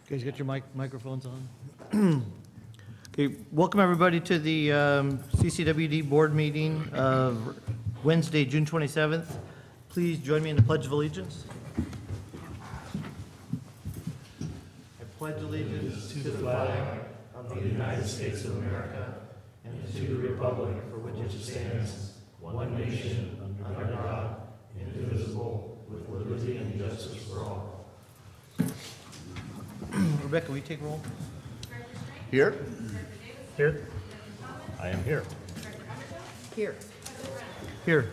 You guys got your microphones on? Okay, welcome everybody to the CCWD board meeting of Wednesday, June 27th. Please join me in the Pledge of Allegiance. I pledge allegiance to the flag of the United States of America and to the republic for which it stands, one nation, under God, indivisible, with liberty and justice for all. Rebecca, will you take roll? Here? Here. I am here. Here. Here.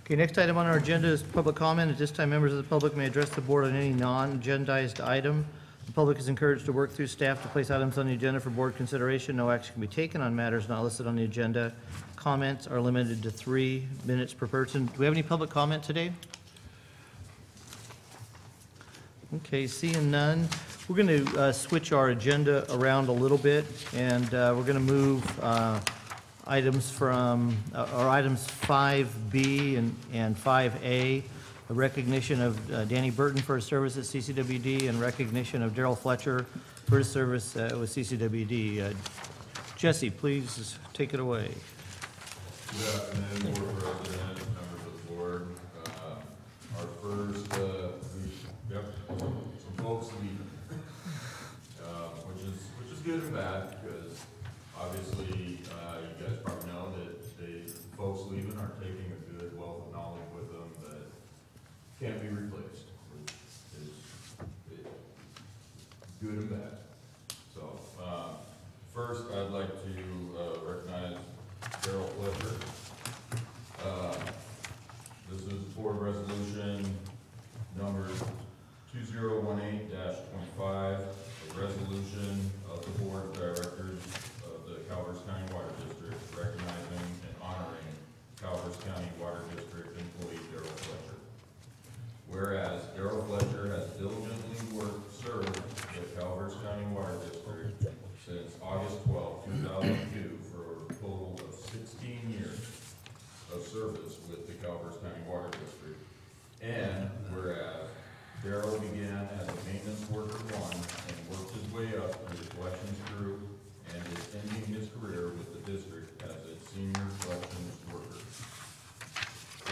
Okay, next item on our agenda is public comment. At this time, members of the public may address the board on any non-agendized item. The public is encouraged to work through staff to place items on the agenda for board consideration. No action can be taken on matters not listed on the agenda. Comments are limited to 3 minutes per person. Do we have any public comment today? Okay, seeing none, we're going to switch our agenda around a little bit, and we're going to move items from, or items 5B and 5A, a recognition of Danny Burton for his service at CCWD and recognition of Daryl Fletcher for his service with CCWD. Jesse, please take it away. Good afternoon, board president, members of the board. Our first, some folks leaving, which is good and bad, because obviously you guys probably know that the folks leaving are taking a good wealth of knowledge with them that can't be replaced. It's good and bad. So first, I'd like to recognize Daryl Fletcher. This is board resolution number 2018-25, a resolution of the board of directors of the Calvert County Water District recognizing and honoring Calvert County Water District employee Daryl Fletcher. Whereas Daryl Fletcher has diligently served the Calvert County Water District since August 12, 2002 for a total of 16 years of service with the Calvert County Water District. And whereas Daryl began as a maintenance worker 1 and worked his way up through the collections group and is ending his career with the district as a senior collections worker.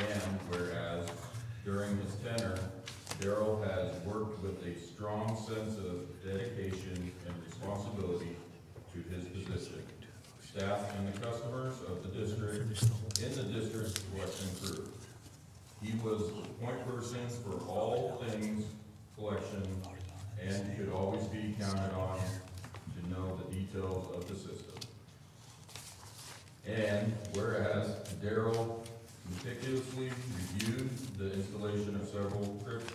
And whereas during his tenure, Daryl has worked with a strong sense of dedication and responsibility to his position, staff and the customers of the district in the district's collection crew. He was the point person for all things collection and could always be counted on to know the details of the system. And whereas Daryl meticulously reviewed the installation of several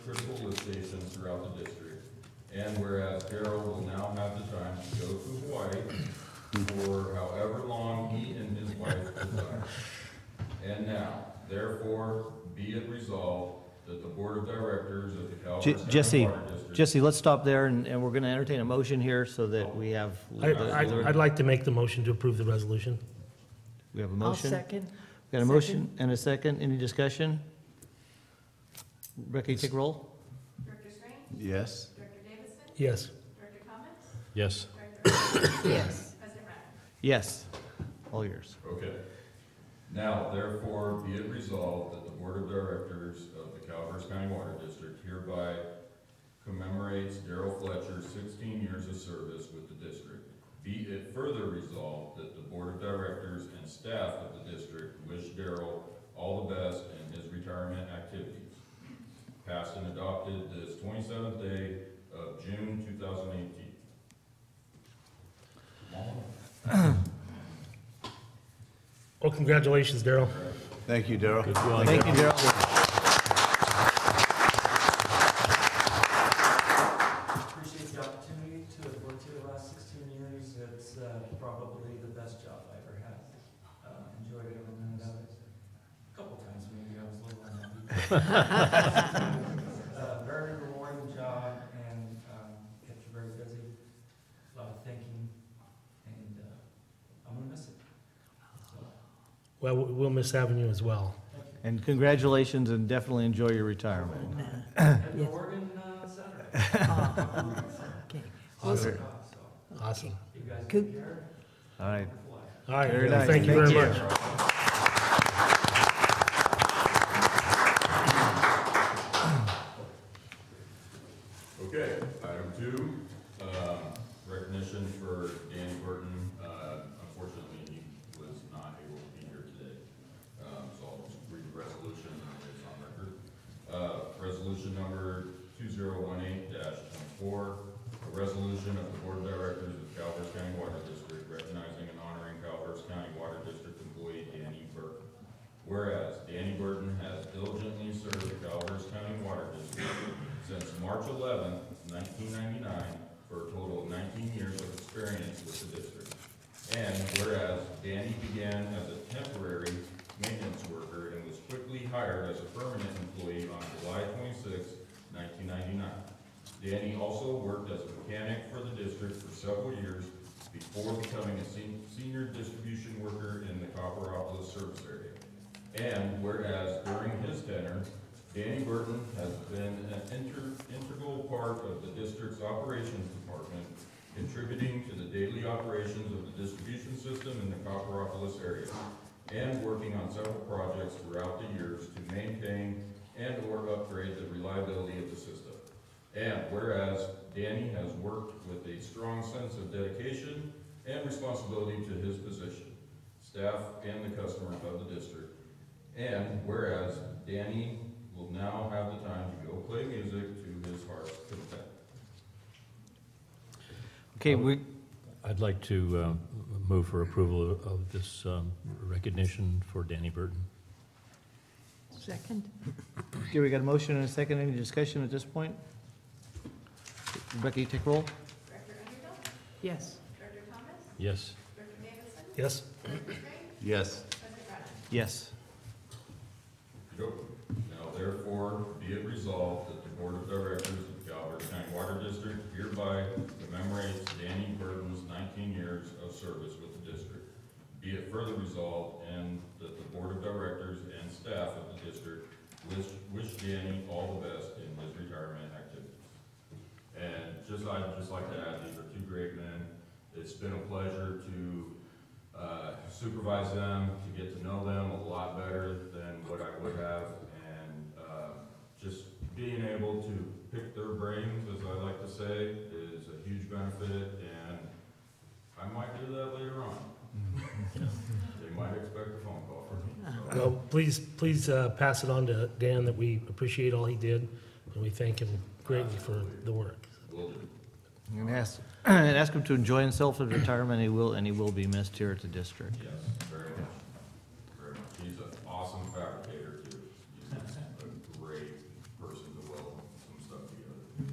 critical lift stations throughout the district, and whereas Daryl will now have the time to go to Hawaii for however long he and his wife desire. And now, therefore, be it resolved that the Board of Directors of the Calvert County Water District... Jesse, let's stop there, and we're going to entertain a motion here so that we have... I'd like to make the motion to approve the resolution. We have a motion. I'll second. We got a motion and a second. Any discussion? Rebecca, you take roll? Director Strange? Yes. Director Davison? Yes. Director Thomas? Yes. Director Yes. President Brown? Yes. All yours. Okay. Now, therefore, be it resolved that the Board of Directors of the Calvert County Water District hereby commemorates Daryl Fletcher's 16 years of service with the district. Be it further resolved that the Board of Directors and staff of the district wish Daryl all the best in his retirement activities. Passed and adopted this 27th day of June 2018. Well, congratulations, Daryl. Thank you, Daryl. Thank you, Daryl. Appreciate the opportunity to have worked here the last 16 years. It's probably the best job I ever had. Enjoyed every minute of it. A couple times maybe I was a little unhappy. Very rewarding job and kept you very busy. A lot of thinking, and I'm gonna miss it. So, Well, we'll miss having you as well. And congratulations, and definitely enjoy your retirement. Head to Oregon Saturday. Okay. Awesome. Awesome. You guys Could- take care. All right. All right, Very well, nice. thank you very Thank you. much. Okay, item two, recognition for Danny Burton. Unfortunately, he was not able to be here today. So I'll just read the resolution and it's on record. Resolution number 2018-24, a resolution of the Board of Directors of Calvert County Water District recognizing and honoring Calvert County Water District employee Danny Burton. Whereas Danny Burton has diligently served the Calvert County Water District since March 11, 1999, for a total of 19 years of experience with the district. And whereas Danny began as a temporary maintenance worker and was quickly hired as a permanent employee on July 26, 1999. Danny also worked as a mechanic for the district for several years before becoming a senior distribution worker in the Copperopolis service area. And whereas during his tenure, Danny Burton has been an integral part of the district's operations department, contributing to the daily operations of the distribution system in the Copperopolis area, and working on several projects throughout the years to maintain and/or upgrade the reliability of the system. And whereas Danny has worked with a strong sense of dedication and responsibility to his position, staff, and the customers of the district. And whereas Danny will now have the time to go play music to his heart's content. Okay, I'd like to move for approval of this recognition for Danny Burton. Second? okay, we got a motion and a second. Any discussion at this point? Rebecca, you take roll? Director Underhill? Yes. Director Thomas? Yes. Director Davidson? Yes? Director Strange? Yes. President Brennan? Yes. Go. Now therefore, be it resolved that the Board of Directors of the Calvert County Water District hereby commemorates Danny Burton's 19 years of service with the district. Be it further resolved and that the Board of Directors and staff of the district wish Danny all the best in his retirement activities. And I'd just like to add, these are two great men. It's been a pleasure to supervise them, to get to know them a lot better than what I would have, and just being able to pick their brains, as I like to say, is a huge benefit, and I might do that later on. They might expect a phone call from me. So. Well, please pass it on to Dan that we appreciate all he did, and we thank him greatly for the work. Will do. And ask him to enjoy himself in retirement. He will be missed here at the district. Yes, very much. Very much. He's an awesome fabricator too. He's a great person to weld some stuff together. So,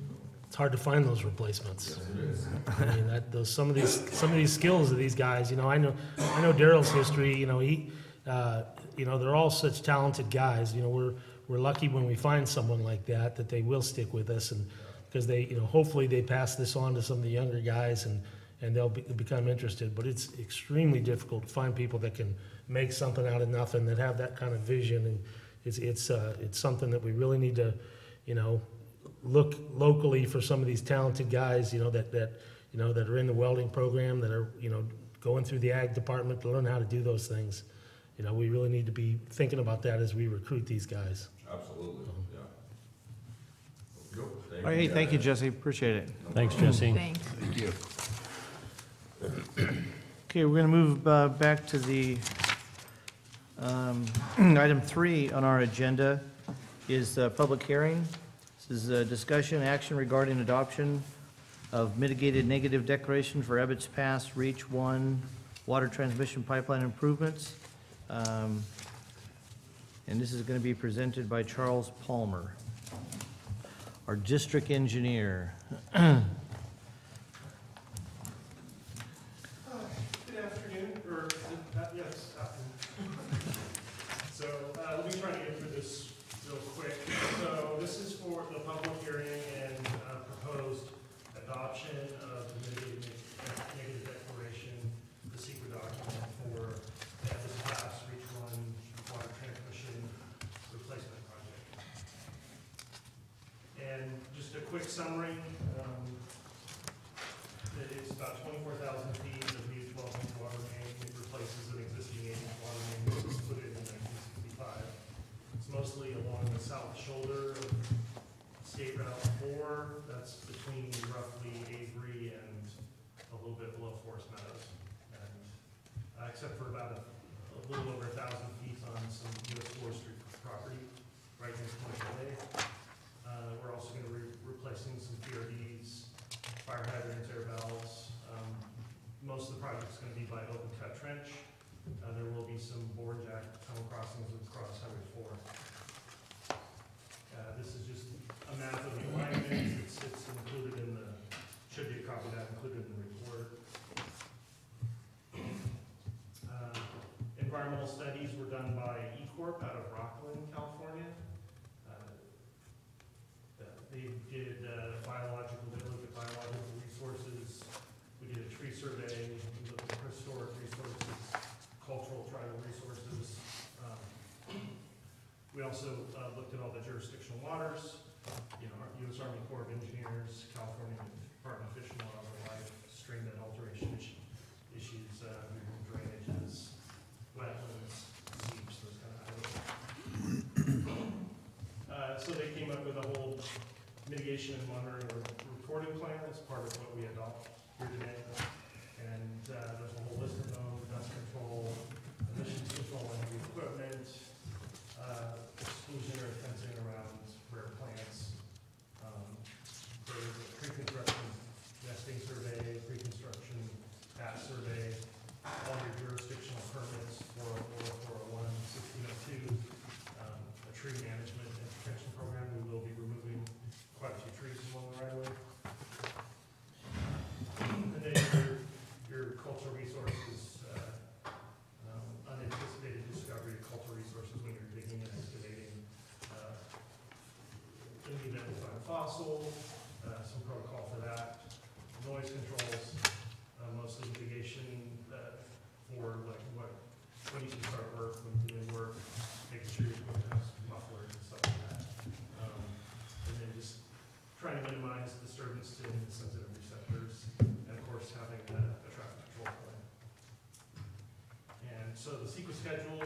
It's hard to find those replacements. yes, it is. I mean, some of these skills of these guys, I know Daryl's history, they're all such talented guys, we're lucky when we find someone like that they will stick with us, and because they, hopefully they pass this on to some of the younger guys and they'll become interested, but it's extremely difficult to find people that can make something out of nothing, that have that kind of vision, and it's something that we really need to, look locally for some of these talented guys, that are in the welding program, that are, going through the ag department to learn how to do those things. We really need to be thinking about that as we recruit these guys. Absolutely, yeah. Go. All right, hey, thank you, Jesse. Appreciate it. Thanks, Jesse. Thanks. Thank you. Okay, we're going to move back to the item 3 on our agenda is public hearing. This is a discussion action regarding adoption of mitigated negative declaration for Ebbets Pass Reach 1 water transmission pipeline improvements. And this is going to be presented by Charles Palmer, our district engineer. Good afternoon, or, yes, afternoon. So, let me try to get through this real quick. So, this is for the public hearing and proposed adoption of the negative declaration, the secret document for the Ebbets Pass Reach 1 water transmission replacement project. And just a quick quick summary, it's about 24,000 feet of new 12-inch water main. It replaces an existing 8-inch water main that was put in 1965. It's mostly along the south shoulder of State Route 4. That's between roughly Avery and a little bit below Forest Meadows. And except for about a little over 1,000 feet on some U.S. forestry property right near Commercial Lake. We're also going to be replacing some PRDs, fire hydrants, air valves. Most of the project's going to be by open cut trench. There will be some board jack tunnel crossings across Highway 4. This is just a map of the alignment. It's included in the, should be a copy of that included in the report. Environmental studies were done by E-Corp out of Rockland, California. They did they looked at biological resources. We did a tree survey. We looked at historic resources, cultural tribal resources. We also looked at all the jurisdictional waters. You know, our U.S. Army Corps of Engineers, California Department of Fish and Wildlife, stream bed alteration issues, drainages, wetlands, seeps, those kind of items. So they came up with a whole mitigation and monitoring reporting plan as part of what we adopt here today. And there's a whole list of them: dust control, emissions control on heavy equipment, exclusionary fencing around rare plants, pre-construction nesting survey, pre-construction bat survey, all your jurisdictional permits, 404, 401, 1602, a tree management and protection program. We will be removing quite a few trees along the right of way. And then your cultural resources, unanticipated discovery of cultural resources when you're digging and excavating. In the event we find a fossil, some protocol for that. Noise controls, mostly mitigation for like when you can start work, when you're doing work, making sure you're going to have mufflers and stuff like that. And then just trying to minimize disturbance to sensitive receptors, and of course having a traffic control plan. And so the CEQA schedule,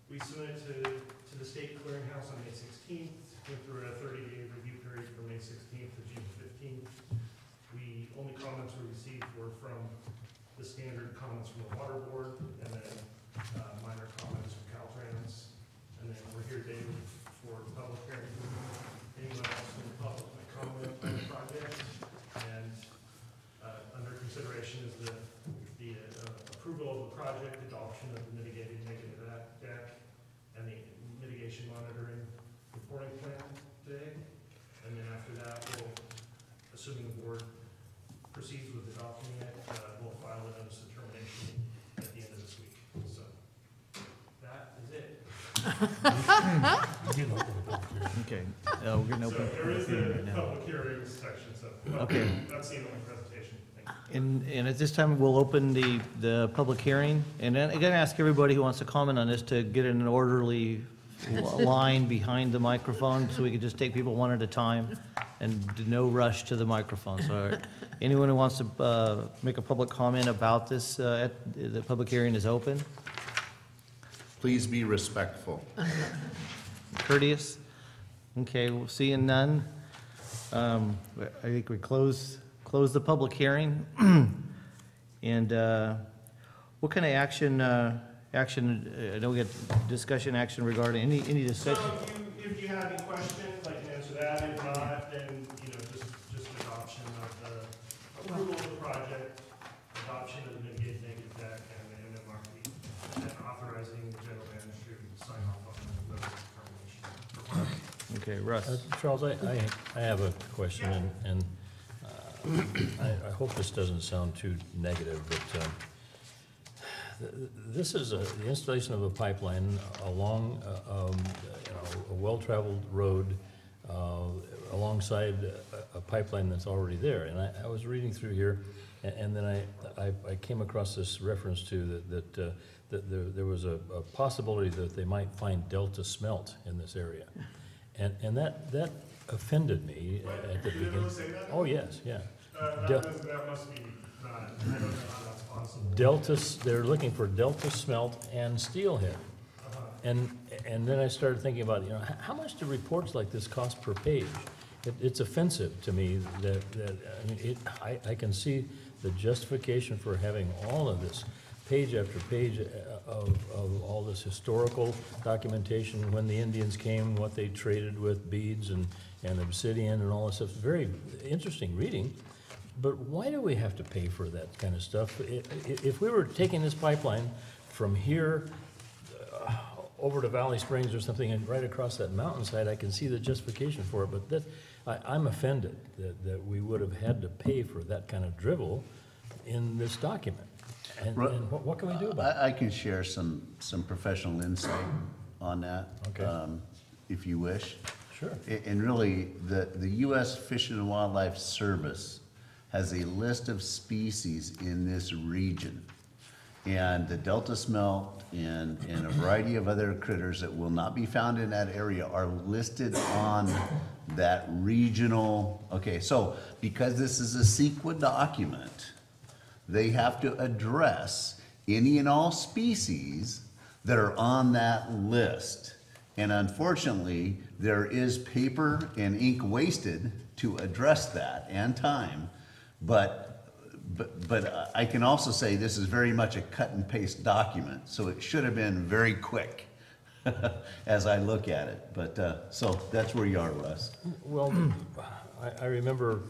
we submitted to the state clearinghouse on May 16th, went through a 30-day review period from May 16th to June 15th. Only comments we received were from the standard comments from the water board, and then minor comments from Caltrans. And then we're here today for public hearing. Anyone else in the public may comment on the project. And under consideration is the approval of the project, adoption of the mitigated negative deck, and the mitigation monitoring reporting plan today. And then after that, we'll, assuming the board proceeds with adopting it, we'll file a notice of termination at the end of this week. So that is it. Okay, we're going to So open. there is the hearing a right now. public hearing section, so Okay. that's the end of my presentation. Thank you. And at this time, we'll open the public hearing. And then I'm going to ask everybody who wants to comment on this to get in an orderly line behind the microphone, so we can just take people one at a time and no rush to the microphone. So anyone who wants to make a public comment about this, the public hearing is open. Please be respectful. Courteous. Okay, we'll see none. I think we close the public hearing. And what kind of action, I know we got discussion action regarding, any discussion? So if you have any questions, I can answer that. If not, then, just adoption of the approval of the project, adoption of the mitigated negative deck and the MMRP, and then authorizing the general manager to sign off on the determination. Okay, Russ. Charles, I have a question, and I hope this doesn't sound too negative, but this is the installation of a pipeline along a well-traveled road alongside a pipeline that's already there. And I was reading through here, and then I came across this reference to that there was a possibility that they might find delta smelt in this area. And that offended me at the Did you beginning. really say that? Oh, yes, yeah. That Del- that must be not, I don't know how that's possible. They're looking for Delta smelt and steelhead. Uh-huh. And then I started thinking about, how much do reports like this cost per page? It's offensive to me that, I mean, I can see the justification for having all of this, page after page of all this historical documentation, when the Indians came, what they traded with beads and obsidian and all this stuff. Very interesting reading. But why do we have to pay for that kind of stuff? If we were taking this pipeline from here over to Valley Springs or something and right across that mountainside, I can see the justification for it. But I'm offended that we would have had to pay for that kind of drivel in this document. And what can we do about it? I can share some professional insight on that. Okay. If you wish. Sure. And really, the U.S. Fish and Wildlife Service has a list of species in this region. And the Delta smelt and a variety of other critters that will not be found in that area are listed on that regional, okay, so because this is a CCWD document, they have to address any and all species that are on that list. And unfortunately, there is paper and ink wasted to address that and time, but I can also say this is very much a cut and paste document, so it should have been very quick as I look at it. But, so that's where you are, Russ. Well, I remember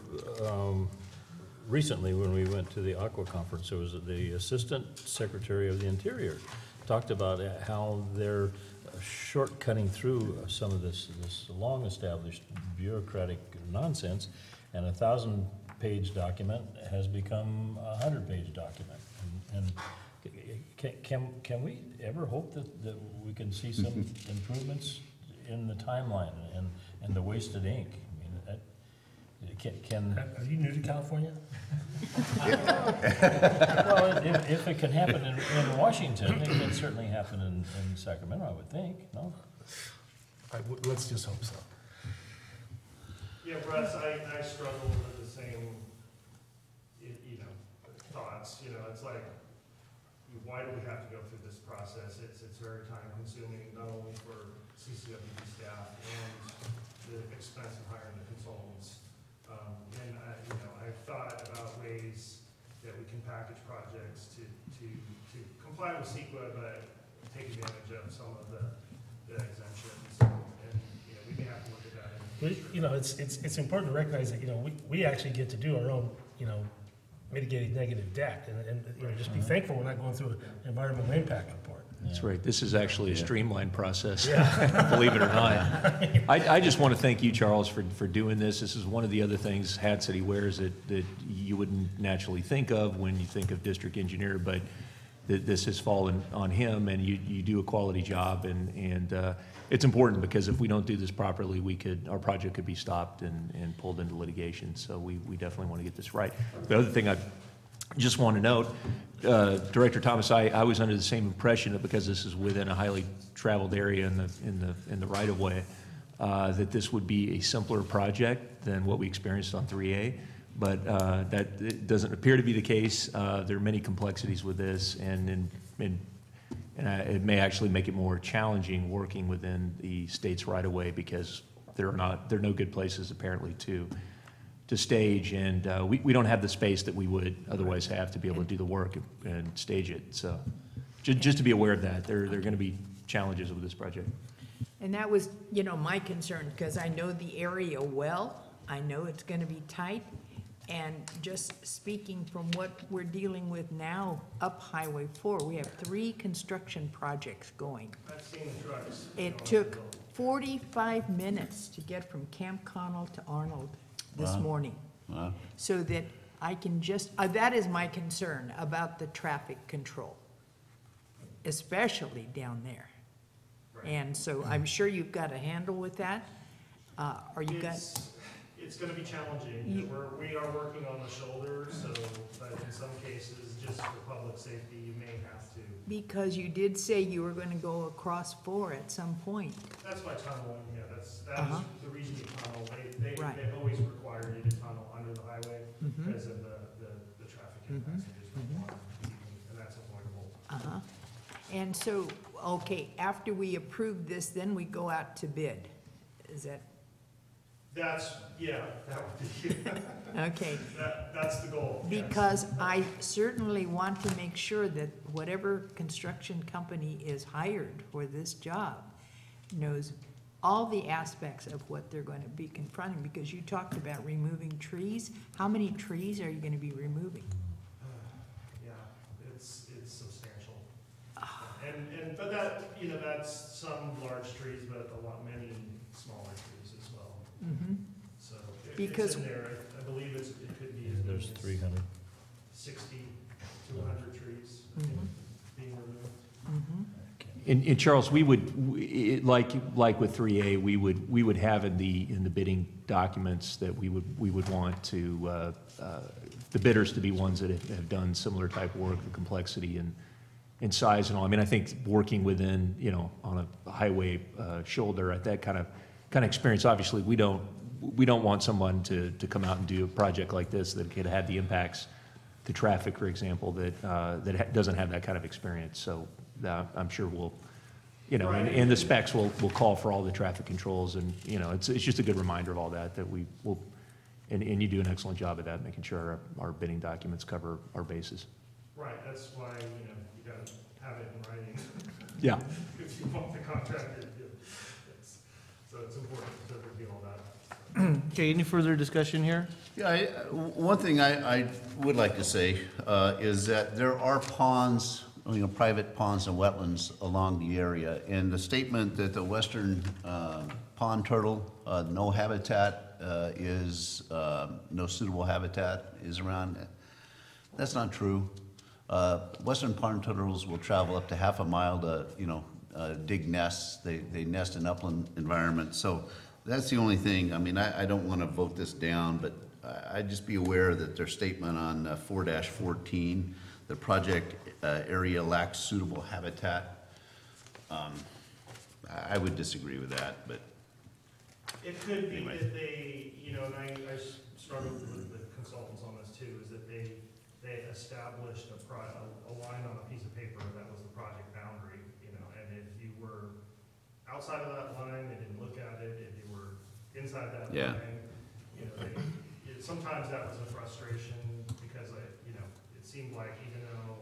recently when we went to the Aqua Conference, there was the Assistant Secretary of the Interior talked about how they're shortcutting through some of this long-established bureaucratic nonsense, and a 1,000-page document has become a 100-page document. And can we ever hope that we can see some improvements in the timeline and the wasted ink? I mean, Are you new to California? well, if it can happen in Washington, it can certainly happen in Sacramento, I would think, no? Let's just hope so. Yeah, Russ, I struggle with the same, thoughts, it's like, why do we have to go through this process? It's very time consuming, not only for CCWD staff and the expense of hiring the consultants. And I've thought about ways that we can package projects to comply with CEQA, but take advantage of some of the exemptions. And we may have to look at that in the future. It's important to recognize that, we actually get to do our own, mitigating negative debt, and just be thankful we're not going through an environmental impact report. That's right. This is actually a streamlined process, Yeah. believe it or not. I just want to thank you, Charles, for doing this. This is one of the other things, hats that he wears that you wouldn't naturally think of when you think of district engineer, but this has fallen on him, and you do a quality job, and it's important because if we don't do this properly, our project could be stopped and pulled into litigation. So we definitely want to get this right. The other thing I just want to note, Director Thomas, I was under the same impression that because this is within a highly traveled area in the right of way, that this would be a simpler project than what we experienced on 3A. But that it doesn't appear to be the case. There are many complexities with this, and it may actually make it more challenging working within the state's right of way because there are no good places apparently to stage, and we don't have the space that we would otherwise have to be able to do the work and stage it. So just to be aware of that, there are going to be challenges with this project. And that was, my concern, because I know the area well. I know it's gonna be tight. And just speaking from what we're dealing with now up Highway 4, we have 3 construction projects going. I've seen the trucks. It took 45 minutes to get from Camp Connell to Arnold this morning. Wow. So that I can just, that is my concern about the traffic control, especially down there. Right. And so I'm sure you've got a handle with that. It's gonna be challenging. We are working on the shoulder, but in some cases, just for public safety, you may have to. Because you did say you were gonna go across 4 at some point. That's why tunnel, that's Uh-huh. the reason you tunnel. passengers don't want, and that's avoidable. Uh-huh. And so, okay, after we approve this, then we go out to bid. Is that, That's, yeah, that would be, okay? that's the goal. yes. Because I certainly want to make sure that whatever construction company is hired for this job knows all the aspects of what they're going to be confronting, because you talked about removing trees. How many trees are you going to be removing? Yeah, it's substantial. But that, that's some large trees, but many smaller trees as well. Mm-hmm. So Because- it's in there, I believe it could be as There's many as 300. 60 to 100 trees Mhm. being removed. Mm-hmm. And Charles, we would, like with 3A, we would have in the bidding documents that we would want to, the bidders to be ones that have done similar type of work, the complexity and size and all. I mean, I think working within, on a highway shoulder at that kind of experience, obviously, we don't want someone to come out and do a project like this that could have the impacts to traffic, for example, that doesn't have that kind of experience. So I'm sure we'll, and the specs will call for all the traffic controls, and, it's just a good reminder of all that we will, and you do an excellent job of that, making sure our bidding documents cover our bases. Right, that's why, you gotta have it in writing. Yeah. If you want the contractor to do it. So it's important to review all that. Okay, any further discussion here? Yeah, one thing I would like to say is that there are ponds, private ponds and wetlands along the area. And the statement that the western pond turtle, no habitat is, no suitable habitat is around, that's not true. Western pond turtles will travel up to half a mile to, dig nests. They nest in upland environments. So that's the only thing. I mean, I don't want to vote this down, but I'd just be aware that their statement on 4-14, the project area lacks suitable habitat. I would disagree with that, but It could be Anyway. that they, and I struggled with the consultants on this too, is that they established a line on a piece of paper that was the project boundary, and if you were outside of that line, they didn't look at it. If you were inside that Yeah. line, sometimes that was a frustration because it seemed like even though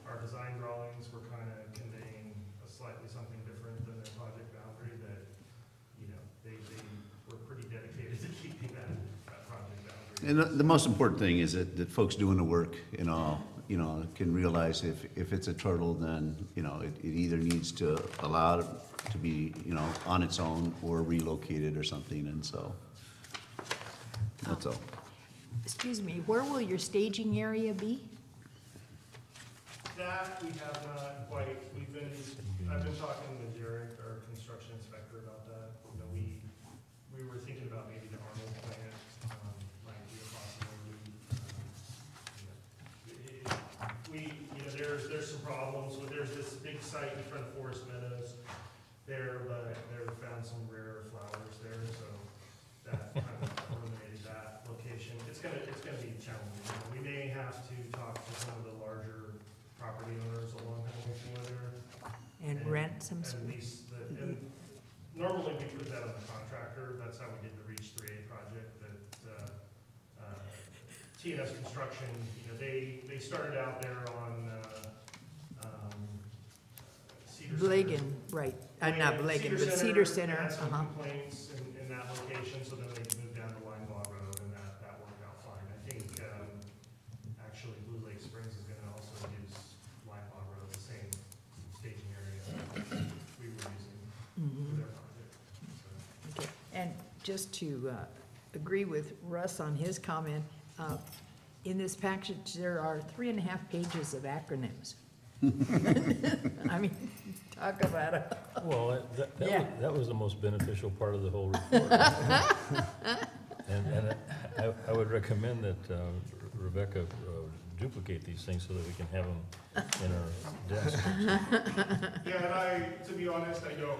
our design drawings were kind of conveying slightly something different than their project boundary, that, they were pretty dedicated to keeping that project boundary. and the most important thing is that folks doing the work, can realize if it's a turtle, then, it either needs to allow it to be, on its own or relocated or something, and so, that's all. Excuse me, where will your staging area be? That we have not quite, I've been talking with Derek, our construction inspector, about that. We were thinking about maybe the Arnold plant, might be a possibility. There's some problems, there's this big site in front of Forest Meadows there, but they found some rare flowers there, so that kind of eliminated that location. It's gonna be challenging. We may have to talk to some of the larger property owners along Hamilton there. And rent some, And lease and normally we put that on the contractor. That's how we did the Reach 3A project, that, T&S Construction, they started out there on, Cedar Center. Blagan, right, not Blagan, but Cedar Center, Had some uh-huh. complaints in that location, so then they moved down to Linebaugh Road, and that worked out fine. I think, actually Blue Lake Springs is gonna also use Linebaugh Road, the same staging area we were using for their project. So, Okay. And just to agree with Russ on his comment, in this package, there are 3.5 pages of acronyms. I mean, talk about it. Well, Yeah. that was the most beneficial part of the whole report. And I would recommend that Rebecca duplicate these things so that we can have them in our desk. Yeah, and to be honest, I don't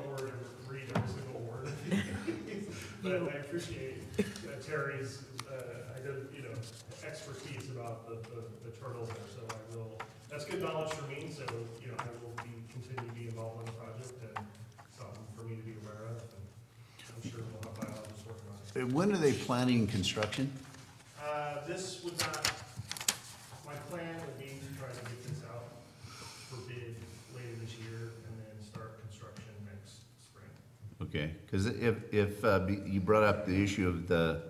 read every single word. But I appreciate Terry's, expertise about the turtles there, so that's good knowledge for me, so, I will continue to be involved in the project and something for me to be aware of, and I'm sure we'll have biologists working on it. When are they planning construction? This would not, my plan would be to try to get this out for bid later this year and then start construction next spring. Okay, because if you brought up the issue of the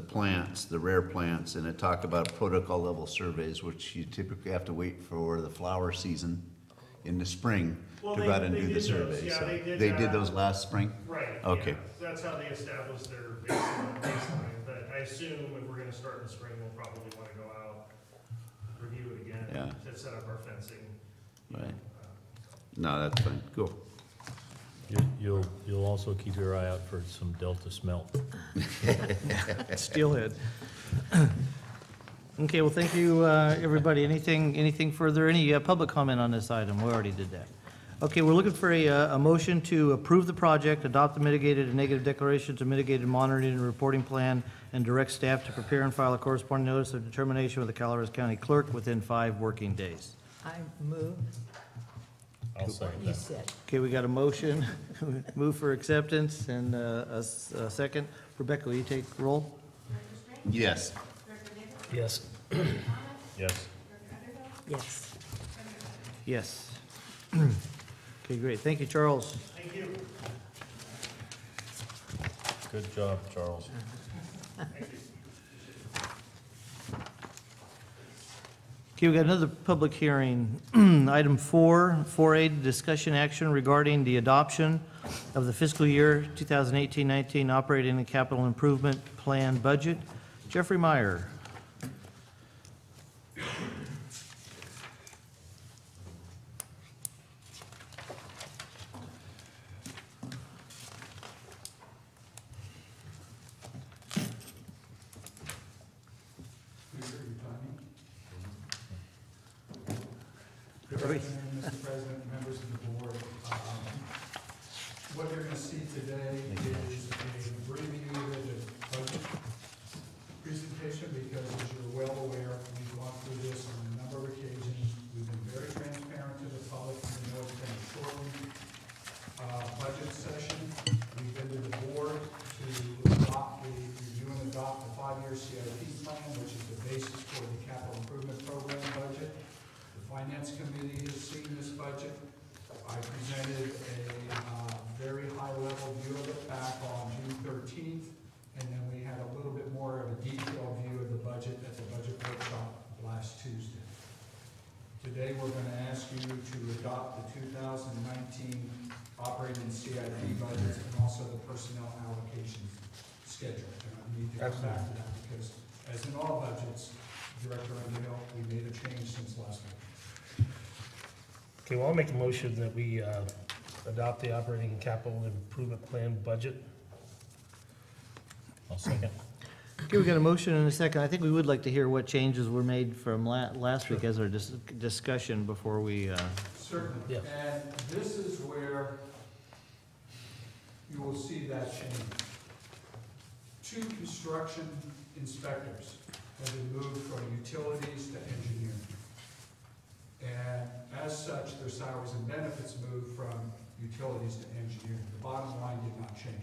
plants, the rare plants, and it talked about protocol level surveys, which you typically have to wait for the flower season in the spring Well, to go out and they do the did those, surveys. yeah, So they did They that. did those last spring? Right. Okay. Yeah. That's how they established their baseline, but I assume if we're gonna start in the spring, we'll probably wanna go out, review it again, Yeah. to set up our fencing. Right. No, that's fine, cool. You'll also keep your eye out for some Delta smelt. Steelhead. Okay, well, thank you, everybody. Anything further? Any public comment on this item? We already did that. Okay, we're looking for a motion to approve the project, adopt the mitigated and negative declarations of mitigated monitoring and reporting plan, and direct staff to prepare and file a corresponding notice of determination with the Calaveras County Clerk within 5 working days. I move, I'll second you that. said. Okay, we got a motion, move for acceptance, and a second. Rebecca, will you take roll? Yes. Yes. Yes. Yes. Yes. Okay, great. Thank you, Charles. Thank you. Good job, Charles. Okay, we got another public hearing. Item 4A, discussion action regarding the adoption of the fiscal year 2018-19 operating and capital improvement plan budget. Jeffrey Meyer. Good afternoon, Mr. President, members of the board. What you're going to see today is an abbreviated budget presentation because, as you're well aware, we've gone through this on a number of occasions. We've been very transparent to the public. We know it's been a shortened budget session. We've been to the board to review and adopt the 5-year CIP plan, which is the basis for the capital improvement program budget. The Finance Committee has seen this budget. I presented a very high-level view of it back on June 13th, and then we had a little bit more of a detailed view of the budget at the budget workshop last Tuesday. Today, we're going to ask you to adopt the 2019 operating CIP budgets and also the personnel allocations schedule. And I need to come back to that because, as in all budgets, Director Underhill, we made a change since last week. Okay, well, I'll make a motion that we adopt the operating and capital improvement plan budget. I'll second. Okay, we got a motion and a second. I think we would like to hear what changes were made from last week as our discussion before we, Certainly. Yeah. And this is where you will see that change. 2 construction inspectors have been moved from utilities to engineering. And as such, their salaries and benefits moved from utilities to engineering. The bottom line did not change.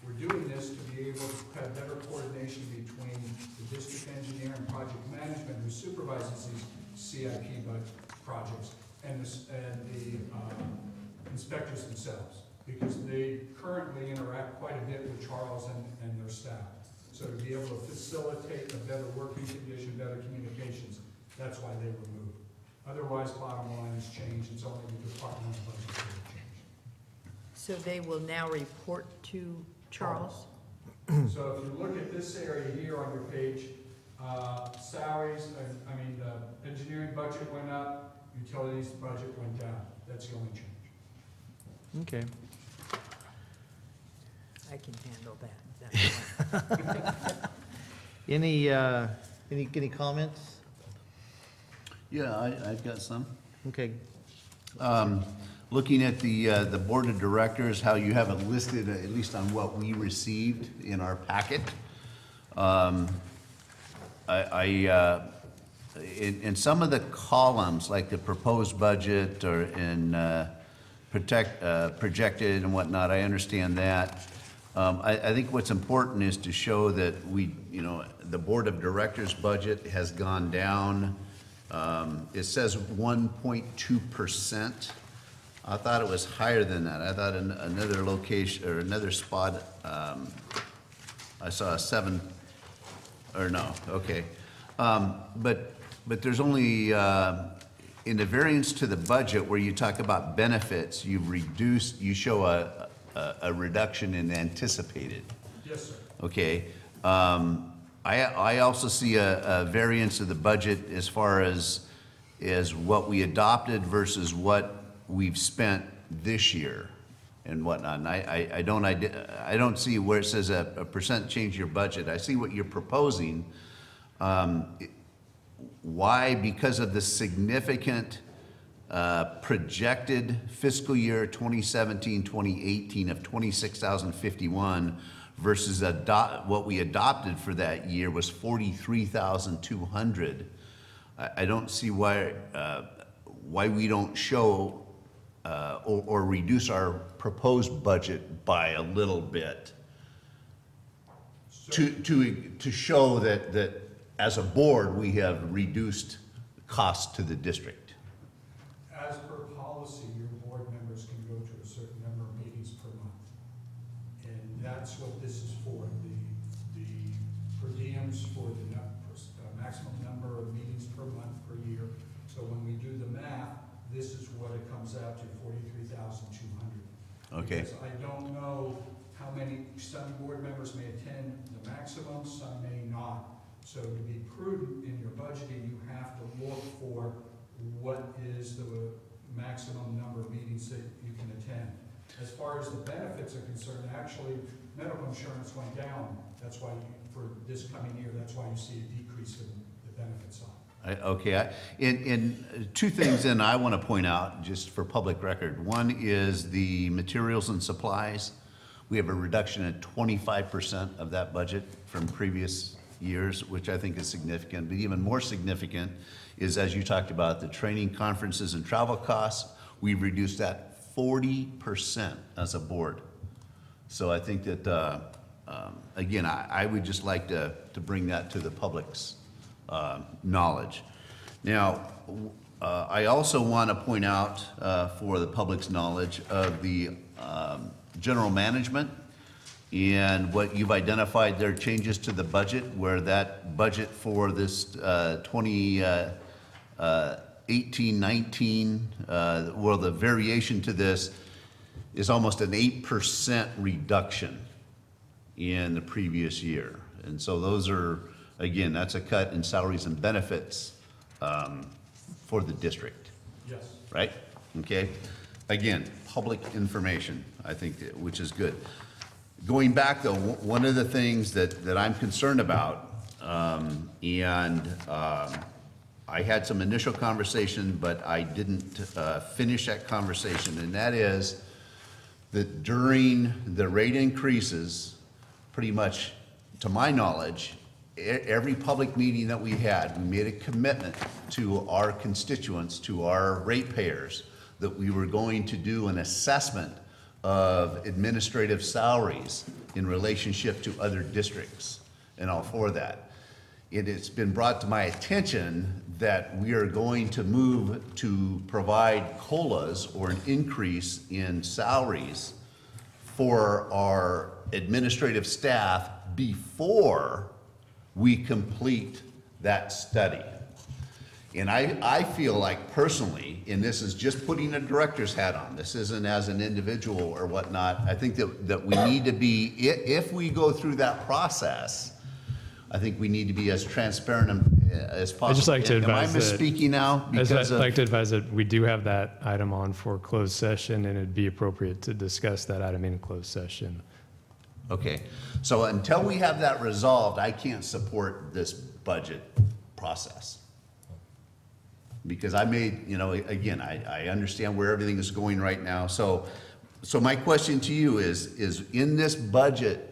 We're doing this to be able to have better coordination between the district engineer and project management who supervises these CIP projects and the inspectors themselves, because they currently interact quite a bit with Charles and their staff. So to be able to facilitate a better working condition, better communications, that's why they were moved. Otherwise, bottom line has changed. It's only the departmental budget that has changed. So they will now report to Charles? So if you look at this area here on your page, salaries, the engineering budget went up, utilities budget went down. That's the only change. okay. I can handle that. That's fine. Any comments? Yeah, I've got some. Okay, looking at the board of directors, how you have it listed, at least on what we received in our packet. In some of the columns, like the proposed budget or in projected and whatnot, I understand that. I think what's important is to show that the board of directors budget has gone down. It says 1.2%. I thought it was higher than that. I thought in another location or another spot, I saw a 7, or no, okay. But there's only, in the variance to the budget where you talk about benefits, you show a reduction in anticipated. Yes, sir. Okay. I also see a variance of the budget as far as what we adopted versus what we've spent this year and whatnot. And I don't see where it says a percent change your budget. I see what you're proposing. Why? Because of the significant projected fiscal year 2017, 2018 of 26,051 versus what we adopted for that year was 43,200. I don't see why we don't show or reduce our proposed budget by a little bit to show that as a board we have reduced costs to the district. As per policy, your board members can go to a certain number of meetings per month. And that's what this is for, the per diems for the maximum number of meetings per month per year. So when we do the math, this is what it comes out to, 43,200. Okay. Because I don't know how many, some board members may attend the maximum, some may not. So to be prudent in your budgeting, you have to look for what is the maximum number of meetings that you can attend. As far as the benefits are concerned, actually, medical insurance went down. That's why, for this coming year, that's why you see a decrease in the benefit side. In two things then I want to point out, just for public record. One is the materials and supplies. We have a reduction of 25% of that budget from previous years, which I think is significant. But even more significant is, as you talked about, the training, conferences, and travel costs. We've reduced that 40% as a board. So I think that, again, I would just like to bring that to the public's knowledge. Now, I also want to point out for the public's knowledge of the general management and what you've identified their changes to the budget, where that budget for this 2018-19, well, the variation to this is almost an 8% reduction in the previous year. And so those are, again, that's a cut in salaries and benefits for the district. Yes. Right? Okay. Again, public information, I think, which is good. Going back though, one of the things that I'm concerned about, I had some initial conversation, but I didn't finish that conversation, and that is that during the rate increases, pretty much to my knowledge, every public meeting that we had, we made a commitment to our constituents, to our ratepayers, that we were going to do an assessment of administrative salaries in relationship to other districts and all for that. It's been brought to my attention that we are going to move to provide COLAs or an increase in salaries for our administrative staff before we complete that study. And I feel like personally, and this is just putting a director's hat on, this isn't as an individual or whatnot, I think that we need to be, if we go through that process, I think we need to be as transparent as possible. I'd just like to advise Am I misspeaking now? I'd like to advise that we do have that item on for closed session, and it'd be appropriate to discuss that item in closed session. Okay, so until we have that resolved, I can't support this budget process. Because I made, you know, again, I understand where everything is going right now. So my question to you is in this budget,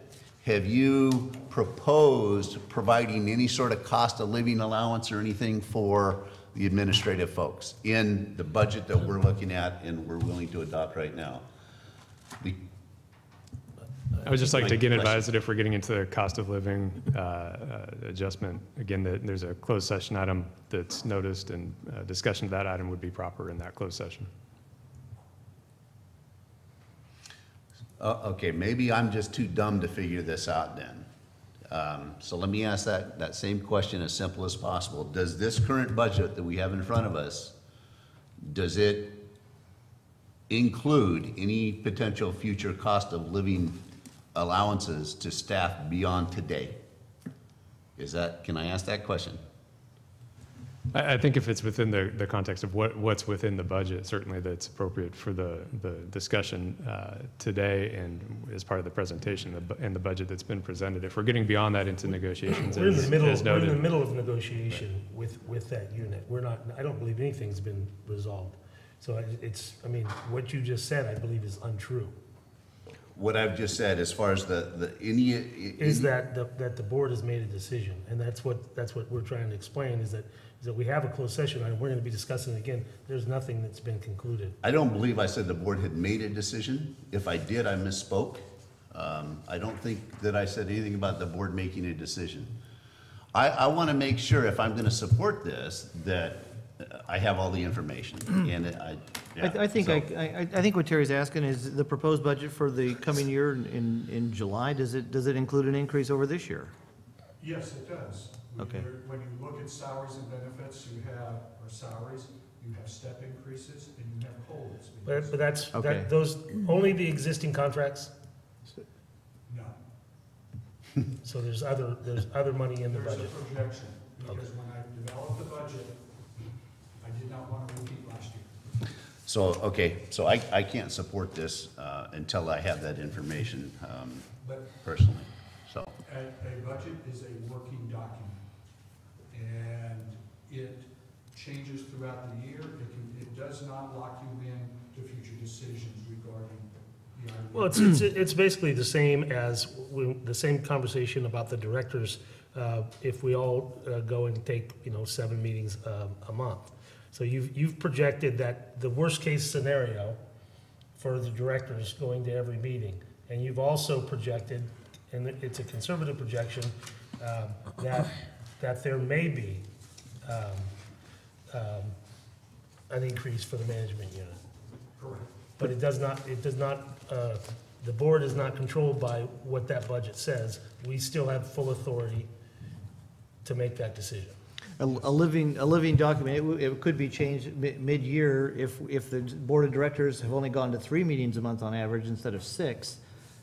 have you proposed providing any sort of cost of living allowance or anything for the administrative folks in the budget that we're looking at and we're willing to adopt right now? I would just like to Like get question. advised that if we're getting into the cost of living adjustment, again, that there's a closed session item that's noticed, and discussion of that item would be proper in that closed session. Okay, maybe I'm just too dumb to figure this out then. So let me ask that same question as simple as possible. Does this current budget that we have in front of us, does it include any potential future cost of living allowances to staff beyond today? Can I ask that question? I think if it's within the context of what's within the budget, certainly that's appropriate for the discussion today and as part of the presentation and the budget that's been presented. If we're getting beyond that into negotiations, We're in the middle, as we're in the noted. middle of negotiation with that unit. We're not, I don't believe anything's been resolved. So I mean, what you just said, I believe is untrue. What I've just said, as far as Is that the board has made a decision, and that's what we're trying to explain, is that we have a closed session, and we're gonna be discussing it again. There's nothing that's been concluded. I don't believe I said the board had made a decision. If I did, I misspoke. I don't think that I said anything about the board making a decision. I want to make sure if I'm going to support this, that I have all the information. And I think what Terry's asking is the proposed budget for the coming year in July, does it include an increase over this year? Yes, it does. Okay. When you look at salaries and benefits, you have step increases, and you have COLAs. But that's, Okay. those, only the existing contracts, No, so there's other money in the there's a budget. projection, because when I developed the budget, I did not want to repeat last year. So I can't support this until I have that information But personally, so. a budget is a working document, and it changes throughout the year. It does not lock you in to future decisions regarding the item. Well, it's basically the same as, the same conversation about the directors, if we all go and take, 7 meetings a month. So you've projected that the worst-case scenario for the directors going to every meeting. And you've also projected, and it's a conservative projection, that there may be an increase for the management unit. Correct. But it does not, the board is not controlled by what that budget says. We still have full authority to make that decision. A living document, it could be changed mid-year if the board of directors have only gone to 3 meetings a month on average instead of 6,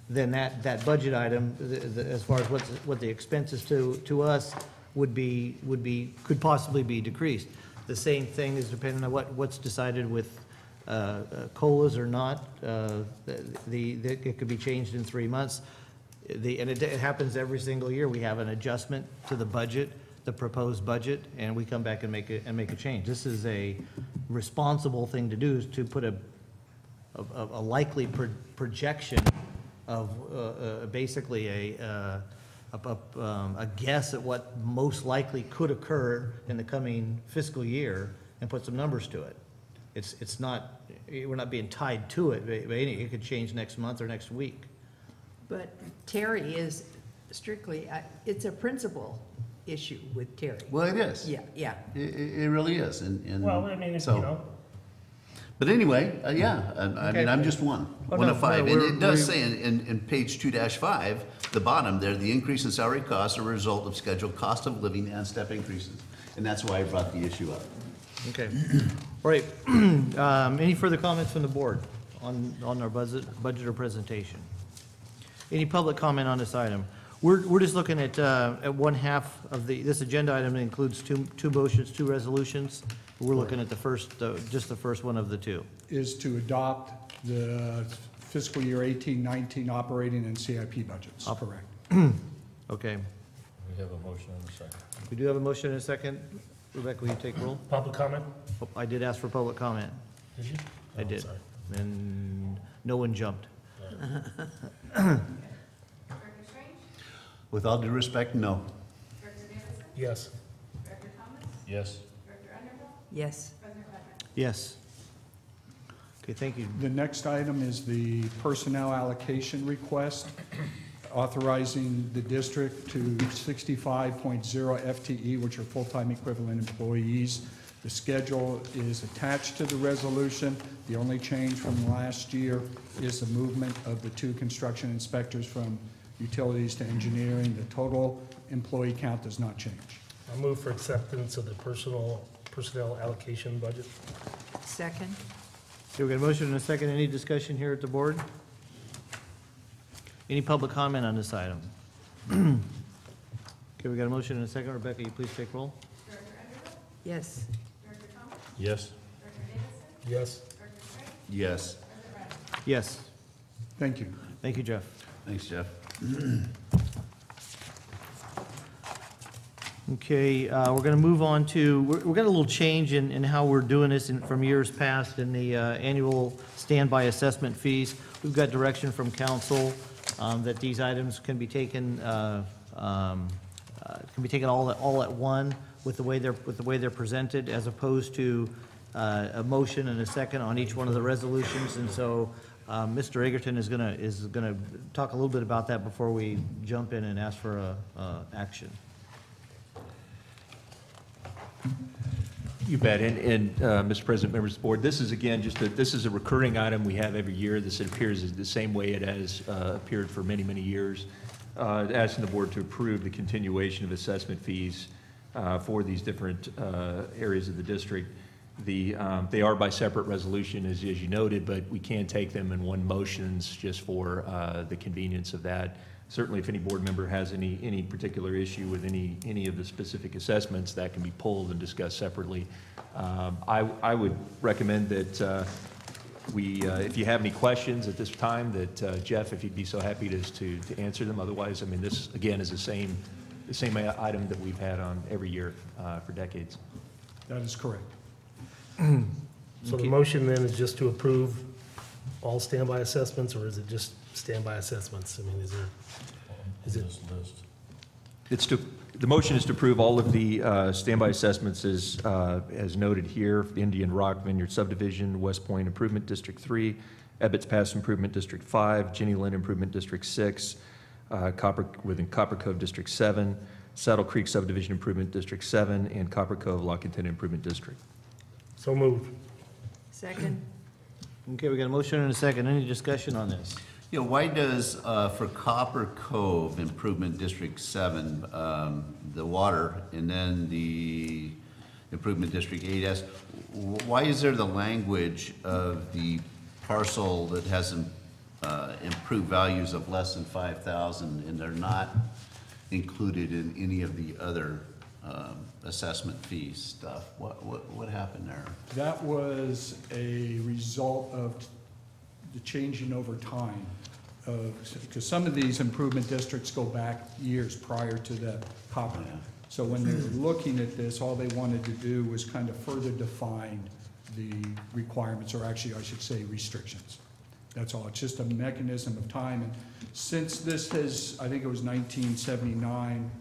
then that budget item, as far as what the expenses to us could possibly be decreased. The same thing is depending on what's decided with COLAs or not. It could be changed in 3 months. And it happens every single year. We have an adjustment to the budget, the proposed budget, and we come back and make a change. This is a responsible thing to do, is to put a likely projection of basically a guess at what most likely could occur in the coming fiscal year and put some numbers to it. It's not, we're not being tied to it, but it could change next month or next week. But Terry is strictly, it's a principal issue with Terry. Well, it is. Yeah. It really is, and. Well, I mean, so- But anyway, yeah, I mean, I'm just one Oh, of no, 5. no, And we're- it does we- say in page 2-5, the bottom there, the increase in salary costs are a result of scheduled cost of living and step increases. And that's why I brought the issue up. Okay. All right. Any further comments from the board on our budget or presentation? Any public comment on this item? We're just looking at one half of this agenda item that includes two motions, 2 resolutions. We're looking at just the first one of the 2. Is to adopt the fiscal year 18-19 operating and CIP budgets. Correct. Okay. We have a motion and a second. We do have a motion and a second. Rebecca, will you take roll? Public comment? Oh, I did ask for public comment. Did you? I Oh, did. sorry. And no one jumped. Director Strange? With all due respect, no. Director Davidson? Yes. Director Thomas? Yes. Director Underhill? Yes. President Beckman? Yes. Okay, thank you. The next item is the personnel allocation request, authorizing the district to 65.0 FTE, which are full-time equivalent employees. The schedule is attached to the resolution. The only change from last year is the movement of the 2 construction inspectors from utilities to engineering. The total employee count does not change. I move for acceptance of the personnel allocation budget. Second? Okay, we got a motion and a second. Any discussion here at the board? Any public comment on this item? Okay, we got a motion and a second. Rebecca, you please take roll? Director Underhill? Yes. Director Thomas? Yes. Director Davidson? Yes. Director Strange? Yes. President Beckman? Yes. Thank you. Thank you, Jeff. Thanks, Jeff. Okay, we're going to move on to, we're got a little change in how we're doing this from years past in the annual standby assessment fees. We've got direction from council that these items can be taken all at one with the way they're presented, as opposed to a motion and a second on each one of the resolutions. And so Mr. Egerton is gonna talk a little bit about that before we jump in and ask for action. You bet. And Mr. President, members of the board, this is again, this is a recurring item we have every year. This appears the same way it has appeared for many, many years. Asking the board to approve the continuation of assessment fees for these different areas of the district. They are by separate resolution, as you noted, but we can take them in one motions just for the convenience of that. Certainly, if any board member has any particular issue with any of the specific assessments, that can be pulled and discussed separately. I would recommend that if you have any questions at this time, that Jeff, if you'd be so happy to answer them. Otherwise, I mean, this again is the same item that we've had on every year for decades. That is correct. So the motion then is just to approve all standby assessments, or is it just standby assessments? I mean, is it? The motion is to approve all of the standby assessments as noted here: Indian Rock Vineyard Subdivision, West Point Improvement District 3, Ebbets Pass Improvement District 5, Jenny Lynn Improvement District 6, within Copper Cove District 7, Saddle Creek Subdivision Improvement District 7, and Copper Cove Lock Content Improvement District. So moved. Second? Okay, we got a motion and a second. Any discussion on this? Yeah, why does, for Copper Cove Improvement District 7, the water, and then the Improvement District 8S, why is there the language of the parcel that has improved values of less than 5,000, and they're not included in any of the other assessment fee stuff? What happened there? That was a result of the changing over time. Because some of these improvement districts go back years prior to the copper. Yeah. So when they were looking at this, all they wanted to do was kind of further define the requirements, or actually, I should say, restrictions. That's all. It's just a mechanism of time. And since this has, I think it was 1979,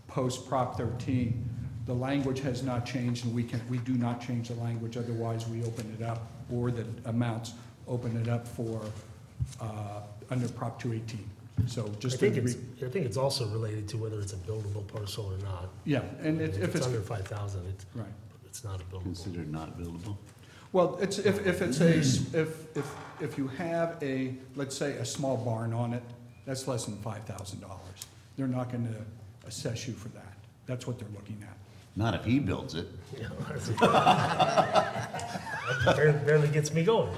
post Prop 13, the language has not changed, and we do not change the language. Otherwise, we open it up, or the amounts open it up for under Prop 218. So I just think it's also related to whether it's a buildable parcel or not. yeah, and if If it's it's under 5,000, right. it's not a buildable. Considered not buildable? Well, it's if it's if you have a, let's say, a small barn on it, that's less than $5,000. They're not going to assess you for that. That's what they're looking at. Not if he builds it. Yeah, that barely gets me going.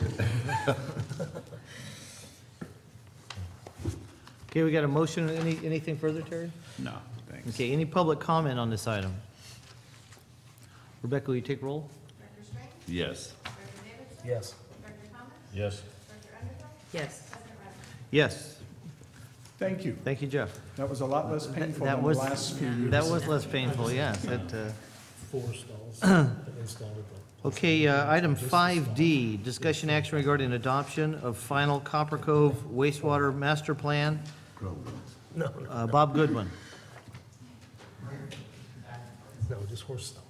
Okay, we got a motion. Anything further, Terry? No, thanks. Okay, any public comment on this item? Rebecca, will you take roll? Director Strange? Yes. Director Davidson? Yes. Director Thomas? Yes. Director Underhill? Yes. President Beckman? Yes. Thank you. Thank you, Jeff. That was a lot less painful That than the was- last few years. That was less painful, yes. 4 stalls that installed at the. Okay, item 5D, discussion action regarding adoption of final Copper Cove wastewater master plan. No, Bob Goodwin. no, just horse stalls.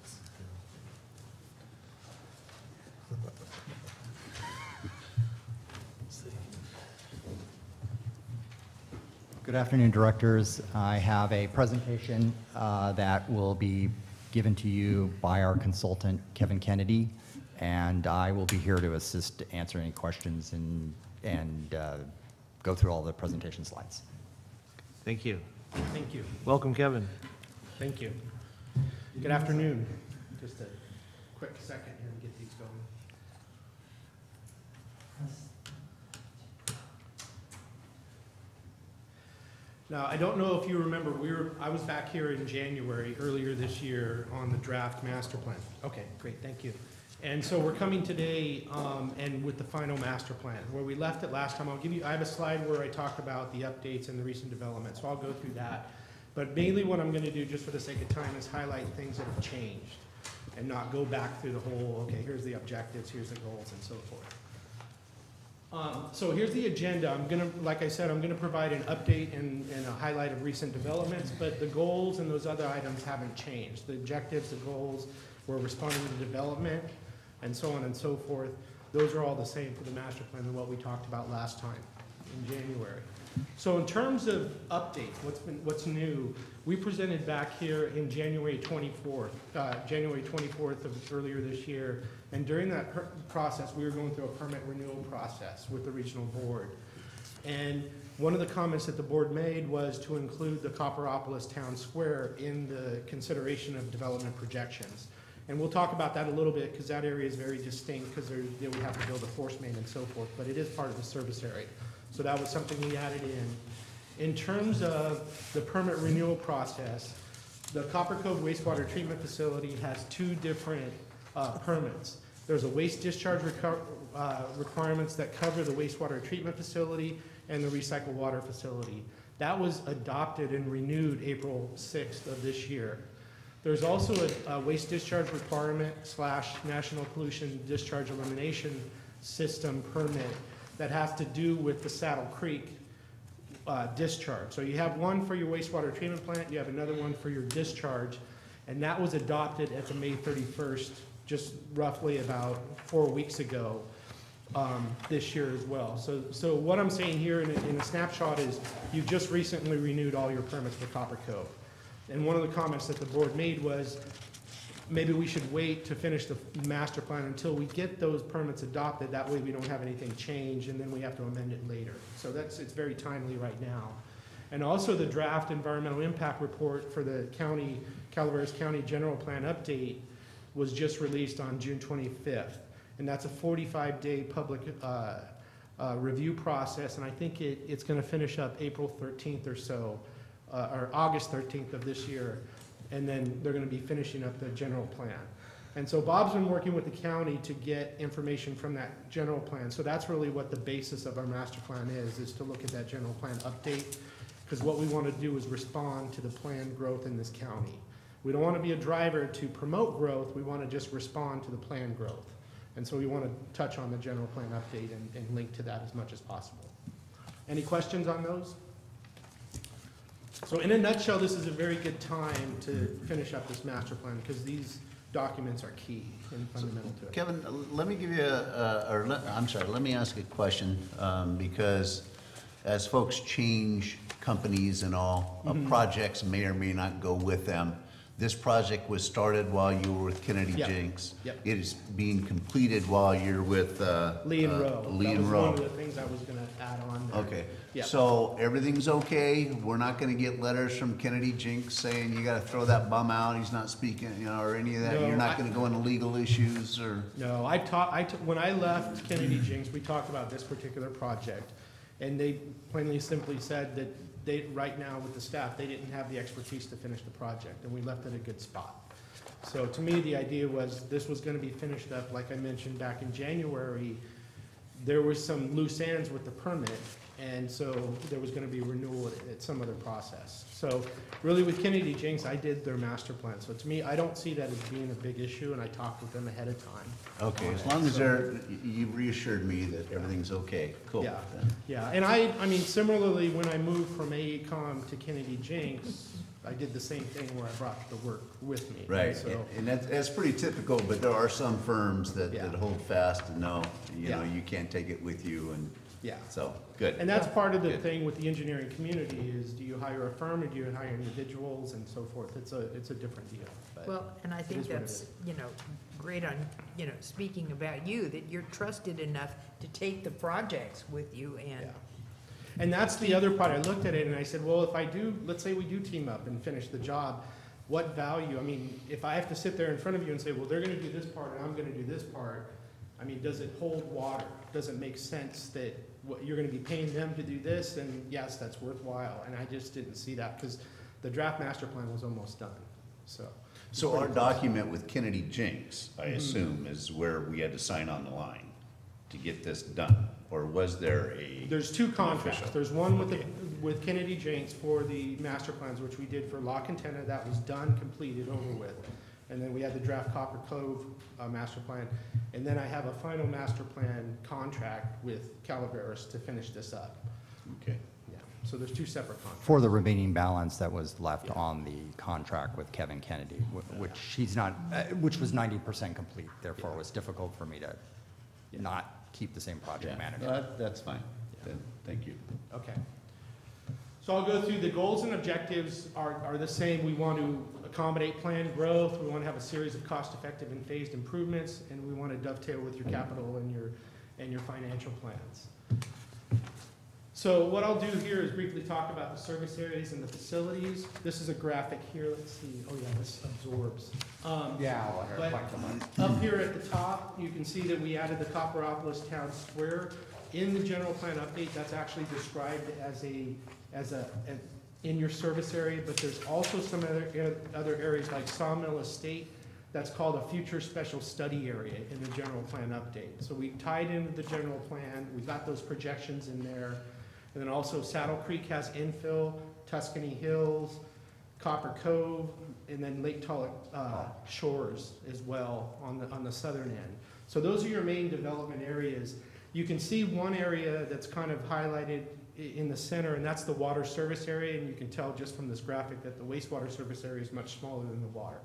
Good afternoon, directors. I have a presentation that will be given to you by our consultant, Kevin Kennedy, and I will be here to assist to answer any questions and go through all the presentation slides. Thank you. Thank you. Welcome, Kevin. Thank you. Good afternoon. Just a quick second here to get these going. Now, I don't know if you remember, I was back here in January, earlier this year, on the draft master plan. Okay, great, thank you. And so we're coming today, and with the final master plan. Where we left it last time, I have a slide where I talk about the updates and the recent developments, so I'll go through that. But mainly what I'm gonna do, just for the sake of time, is highlight things that have changed, and not go back through the whole, okay, here's the objectives, here's the goals, and so forth. So here's the agenda. Like I said, I'm gonna provide an update and a highlight of recent developments, but the goals and those other items haven't changed. The objectives, the goals, we're responding to development, and so on and so forth. Those are all the same for the master plan than what we talked about last time in January. So in terms of updates, what's new, we presented back here in January 24th of earlier this year, and during that process, we were going through a permit renewal process with the regional board. And one of the comments that the board made was to include the Copperopolis Town Square in the consideration of development projections. And we'll talk about that a little bit, because that area is very distinct, because we have to build a force main and so forth, but it is part of the service area. So that was something we added in. In terms of the permit renewal process, the Copper Cove wastewater treatment facility has 2 different permits. There's a waste discharge requirements that cover the wastewater treatment facility and the recycled water facility. That was adopted and renewed April 6th of this year. There's also a waste discharge requirement / National Pollution Discharge Elimination System permit that has to do with the Saddle Creek discharge. So you have one for your wastewater treatment plant, you have another one for your discharge, and that was adopted at the May 31st, just roughly about 4 weeks ago this year as well. So what I'm saying here in a snapshot is you've just recently renewed all your permits for Copper Cove. And one of the comments that the board made was, maybe we should wait to finish the master plan until we get those permits adopted. That way we don't have anything change, and then we have to amend it later. So it's very timely right now. And also the draft environmental impact report for the county, Calaveras County General Plan Update was just released on June 25th. And that's a 45-day public review process, and I think it's gonna finish up April 13th or so, or August 13th of this year. And then they're gonna be finishing up the general plan. And so Bob's been working with the county to get information from that general plan. So that's really what the basis of our master plan is to look at that general plan update. Because what we want to do is respond to the planned growth in this county. We don't want to be a driver to promote growth, we want to just respond to the planned growth. And so we want to touch on the general plan update and link to that as much as possible. Any questions on those? So in a nutshell, this is a very good time to finish up this master plan, because these documents are key and fundamental to it. Kevin, let me give you let me ask a question, because as folks change companies and all, projects may or may not go with them. This project was started while you were with Kennedy Jinks. Yep. It is being completed while you're with Lee and Rowe. Lee That and was Rowe. one of the things I was gonna add on there. Okay, Yep. so everything's okay? We're not gonna get letters from Kennedy Jinks saying you gotta throw that bum out, he's not speaking, you know, or any of that? No, You're not gonna go into legal issues, or? No, when I left Kennedy Jinks, we talked about this particular project, and they plainly simply said that right now with the staff, they didn't have the expertise to finish the project, and we left it a good spot. So to me, the idea was this was gonna be finished up, like I mentioned back in January. There was some loose ends with the permit, And so there was gonna be renewal at some other process. So really with Kennedy Jinks, I did their master plan. So to me, I don't see that as being a big issue, and I talked with them ahead of time. Okay, on as it. long as So- you reassured me that everything's okay, cool. Yeah. then. Yeah, and I mean, similarly, when I moved from AECom to Kennedy Jinks, I did the same thing where I brought the work with me. Right, So, and that's pretty typical, but there are some firms that Yeah. hold fast and no, you know, Yeah. you can't take it with you, and yeah. so, good. And that's part of the Good. thing with the engineering community is, do you hire a firm or do you hire individuals and so forth? It's a different deal. But Well, and I it think is what it that's, is. you know, great on, you know, speaking about you, that you're trusted enough to take the projects with you and, Yeah. And that's the other part. I looked at it and I said, well, if I do, let's say we do team up and finish the job, what value, I mean, if I have to sit there in front of you and say, well, they're gonna do this part and I'm gonna do this part, I mean, does it hold water? Does it make sense that what, you're gonna be paying them to do this? And yes, that's worthwhile. And I just didn't see that because the draft master plan was almost done, so. So our document with Kennedy Jinks, I Mhm. assume, is where we had to sign on the line to get this done? Or was there a? There's two contracts. official? There's one with Okay. with Kennedy Jenks for the master plans, which we did for La Quintana. That was done, completed, over with. And then we had the draft Copper Cove master plan. And then I have a final master plan contract with Calaveras to finish this up. Okay. Yeah, so there's two separate contracts. For the remaining balance that was left on the contract with Kevin Kennedy, which he's not, which was 90% complete, therefore it was difficult for me to not keep the same project manager. That's fine, then, thank you. Okay. So I'll go through, the goals and objectives are the same. We want to accommodate planned growth, we want to have a series of cost-effective and phased improvements, and we want to dovetail with your capital and your financial plans. So what I'll do here is briefly talk about the service areas and the facilities. This is a graphic here, let's see, oh yeah, this absorbs. Yeah, I'll let her But point to mine. up here at the top, you can see that we added the Copperopolis Town Square. In the general plan update, that's actually described as in your service area, but there's also some other areas like Sawmill Estate, that's called a future special study area in the general plan update. So we tied into the general plan, we've got those projections in there. And then also Saddle Creek has infill, Tuscany Hills, Copper Cove, and then Lake Tulloch Shores as well on the southern end. So those are your main development areas. You can see one area that's kind of highlighted in the center, and that's the water service area, and you can tell just from this graphic that the wastewater service area is much smaller than the water,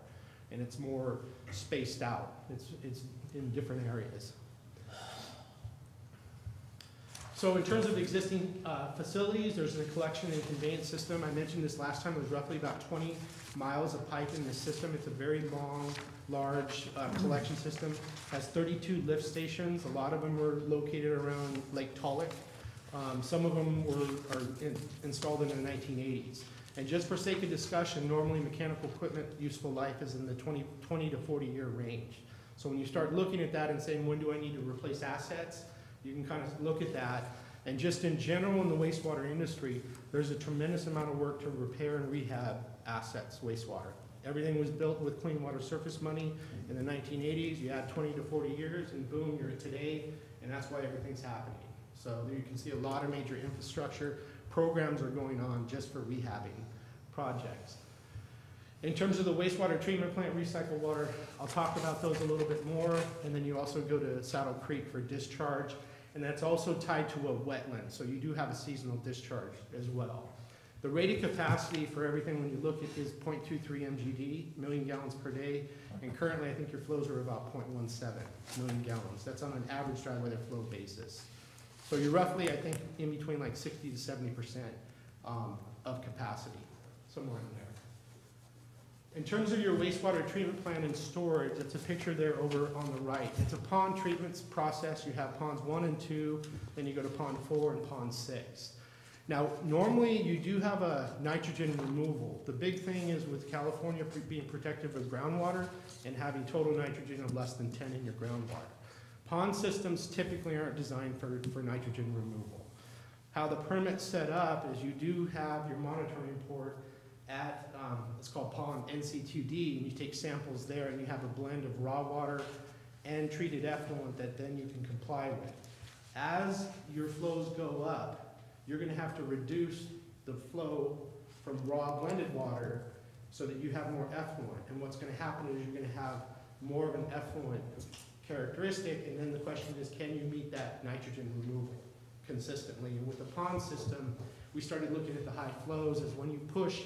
and it's more spaced out. It's in different areas. So in terms of existing facilities, there's a collection and conveyance system. I mentioned this last time, it was roughly about 20 miles of pipe in this system. It's a very long, large collection system. Has 32 lift stations. A lot of them were located around Lake Tulloch. Some of them are installed in the 1980s. And just for sake of discussion, normally mechanical equipment useful life is in the 20 to 40 year range. So when you start looking at that and saying, when do I need to replace assets? You can kind of look at that. And just in general in the wastewater industry, there's a tremendous amount of work to repair and rehab assets, wastewater. Everything was built with clean water surface money in the 1980s. You add 20 to 40 years and boom, you're at today, and that's why everything's happening. So there you can see a lot of major infrastructure programs are going on just for rehabbing projects. In terms of the wastewater treatment plant, recycled water, I'll talk about those a little bit more, and then you also go to Saddle Creek for discharge, and that's also tied to a wetland, so you do have a seasonal discharge as well. The rated capacity for everything when you look at is 0.23 MGD, million gallons per day, and currently I think your flows are about 0.17 million gallons. That's on an average dry weather flow basis. So you're roughly, I think, in between like 60 to 70% of capacity, somewhere in there. In terms of your wastewater treatment plant and storage, it's a picture there over on the right. It's a pond treatment process. You have ponds 1 and 2, then you go to pond 4 and pond 6. Now, normally you do have a nitrogen removal. The big thing is with California being protective of groundwater and having total nitrogen of less than 10 in your groundwater. Pond systems typically aren't designed for nitrogen removal. How the permit's set up is you do have your monitoring port at, it's called pond NC2D, and you take samples there and you have a blend of raw water and treated effluent that then you can comply with. As your flows go up, you're gonna have to reduce the flow from raw blended water so that you have more effluent. And what's gonna happen is you're gonna have more of an effluent characteristic, and then the question is, can you meet that nitrogen removal consistently? And with the pond system, we started looking at the high flows as when you push,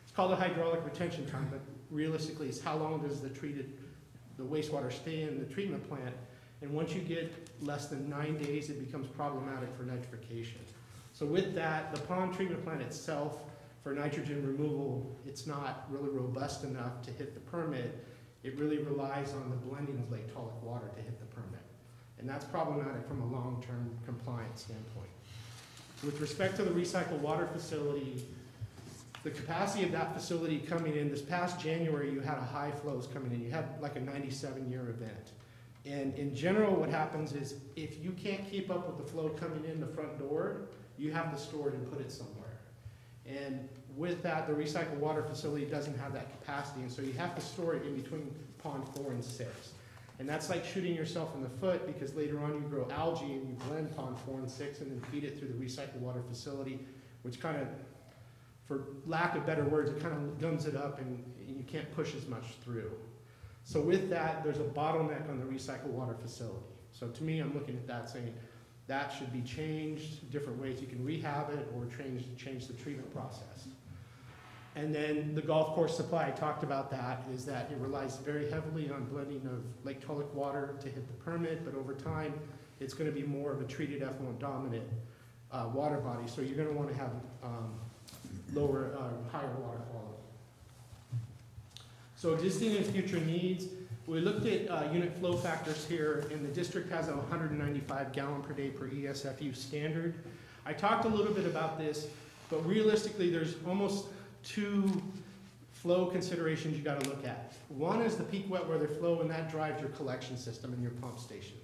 it's called a hydraulic retention time, but realistically, it's how long does the wastewater stay in the treatment plant. And once you get less than 9 days, it becomes problematic for nitrification. So with that, the pond treatment plant itself, for nitrogen removal, it's not really robust enough to hit the permit. It really relies on the blending of lake tolic water to hit the permit. And that's problematic from a long-term compliance standpoint. With respect to the recycled water facility, the capacity of that facility coming in, this past January, you had a high flows coming in. You had like a 97-year event. And in general, what happens is if you can't keep up with the flow coming in the front door, you have to store it and put it somewhere. And with that, the recycled water facility doesn't have that capacity, and so you have to store it in between pond 4 and 6. And that's like shooting yourself in the foot, because later on you grow algae and you blend pond 4 and 6 and then feed it through the recycled water facility, which kind of, for lack of better words, it kind of gums it up and you can't push as much through. So with that, there's a bottleneck on the recycled water facility. So to me, I'm looking at that saying, that should be changed, different ways you can rehab it or change the treatment process. And then the golf course supply, I talked about that, is that it relies very heavily on blending of lake tolic water to hit the permit, but over time, it's gonna be more of a treated effluent dominant water body, so you're gonna wanna have higher water quality. So existing and future needs, we looked at unit flow factors here, and the district has a 195 gallon per day per ESFU standard. I talked a little bit about this, but realistically, there's almost 2 flow considerations you gotta look at. One is the peak wet weather flow, and that drives your collection system and your pump station.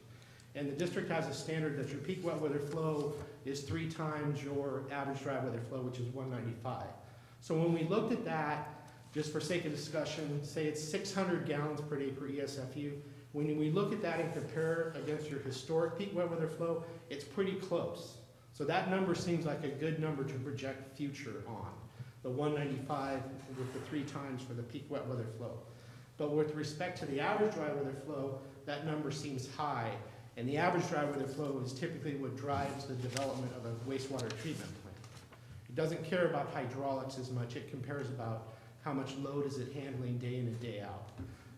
And the district has a standard that your peak wet weather flow is 3 times your average dry weather flow, which is 195. So when we looked at that, just for sake of discussion, say it's 600 gallons per day per ESFU. When we look at that and compare against your historic peak wet weather flow, it's pretty close. So that number seems like a good number to project future on, the 195 with the 3 times for the peak wet weather flow. But with respect to the average dry weather flow, that number seems high. And the average dry weather flow is typically what drives the development of a wastewater treatment plant. It doesn't care about hydraulics as much, it compares about how much load is it handling day in and day out.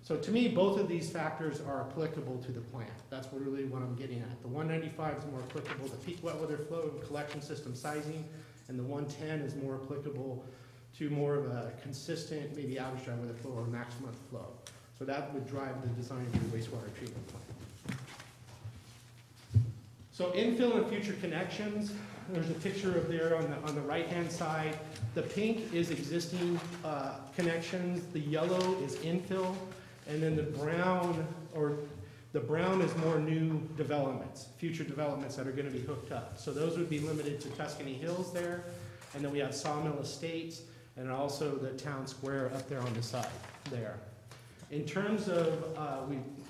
So to me, both of these factors are applicable to the plant. That's really what I'm getting at. The 195 is more applicable to peak wet weather flow and collection system sizing, and the 110 is more applicable to more of a consistent, maybe average dry weather flow or maximum flow. So that would drive the design of your wastewater treatment plant. So infill and future connections, there's a picture of there on the right-hand side. The pink is existing connections, the yellow is infill, and then the brown is more new developments, future developments that are gonna be hooked up. So those would be limited to Tuscany Hills there, and then we have Sawmill Estates, and also the town square up there on the side there. In terms of,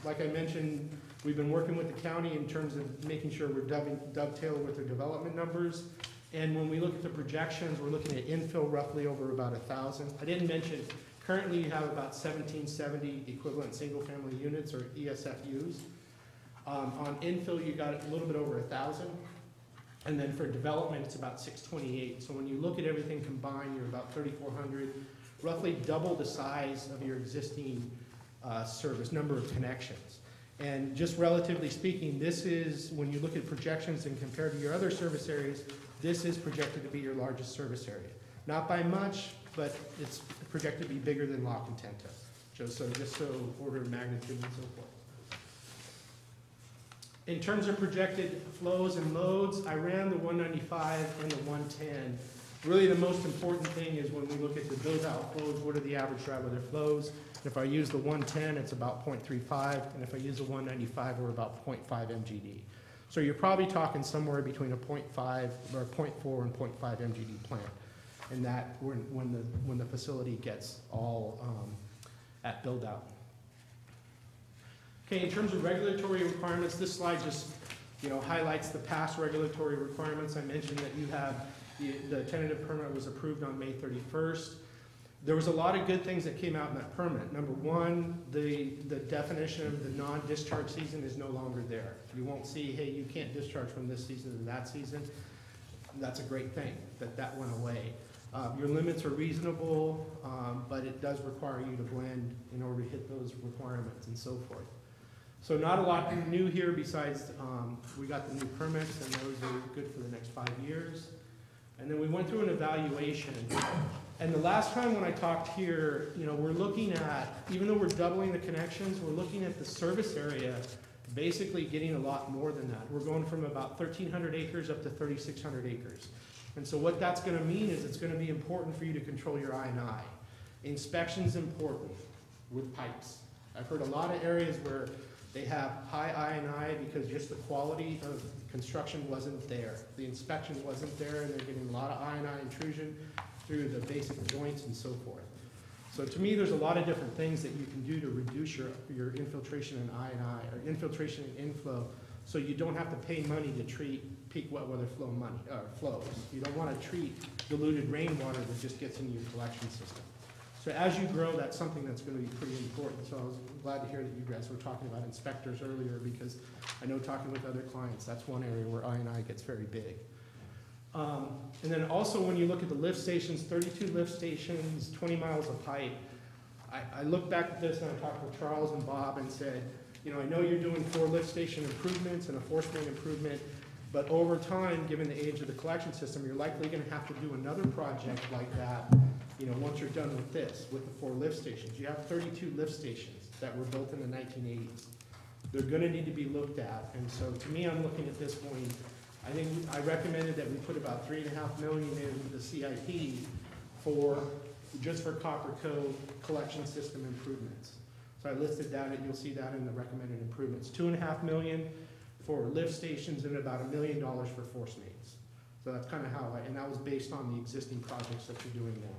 like I mentioned, we've been working with the county in terms of making sure we're dovetailed with their development numbers. And when we look at the projections, we're looking at infill roughly over about 1,000. I didn't mention, currently you have about 1,770 equivalent single-family units or ESFUs. On infill, you got a little bit over 1,000. And then for development, it's about 628. So when you look at everything combined, you're about 3,400, roughly double the size of your existing service, number of connections. And just relatively speaking, this is, when you look at projections and compare to your other service areas, this is projected to be your largest service area. Not by much, but it's projected to be bigger than La Contenta. Just so order of magnitude and so forth. In terms of projected flows and loads, I ran the 195 and the 110. Really the most important thing is when we look at the build-out flows, what are the average dry weather flows? If I use the 110, it's about 0.35, and if I use the 195, we're about 0.5 MGD. So you're probably talking somewhere between a 0.5 or 0.4 and 0.5 MGD plant, and that when the facility gets all at build-out. Okay, in terms of regulatory requirements, this slide just highlights the past regulatory requirements. I mentioned that you have, the tentative permit was approved on May 31st. There was a lot of good things that came out in that permit. Number one, the definition of the non-discharge season is no longer there. You won't see, hey, you can't discharge from this season to that season. That's a great thing, that went away. Your limits are reasonable, but it does require you to blend in order to hit those requirements and so forth. So not a lot new here besides we got the new permits, and those are good for the next 5 years. And then we went through an evaluation. And the last time when I talked here, we're looking at, even though we're doubling the connections, we're looking at the service area basically getting a lot more than that. We're going from about 1,300 acres up to 3,600 acres. And so what that's going to mean is it's going to be important for you to control your I&I. Inspection's important with pipes. I've heard a lot of areas where they have high I&I because just the quality of construction wasn't there. The inspection wasn't there, and they're getting a lot of I&I intrusion through the basic joints and so forth. So to me, there's a lot of different things that you can do to reduce your infiltration and I&I, or infiltration and inflow, so you don't have to pay money to treat peak wet weather flows. You don't want to treat diluted rainwater that just gets into your collection system. So as you grow, that's something that's going to be pretty important. So I was glad to hear that you guys were talking about inspectors earlier, because I know talking with other clients, that's one area where I&I gets very big. And then also when you look at the lift stations, 32 lift stations, 20 miles of pipe, I look back at this and I talked with Charles and Bob and said, I know you're doing 4 lift station improvements and a force main improvement, but over time, given the age of the collection system, you're likely going to have to do another project like that, once you're done with this, with the 4 lift stations. You have 32 lift stations that were built in the 1980s. They're going to need to be looked at, and so to me, I'm looking at this point. I recommended that we put about $3.5 million in the CIP just for Copper Cove collection system improvements. So I listed that, and you'll see that in the recommended improvements. $2.5 million for lift stations and about $1 million for force mains. So that's kind of how and that was based on the existing projects that you're doing now.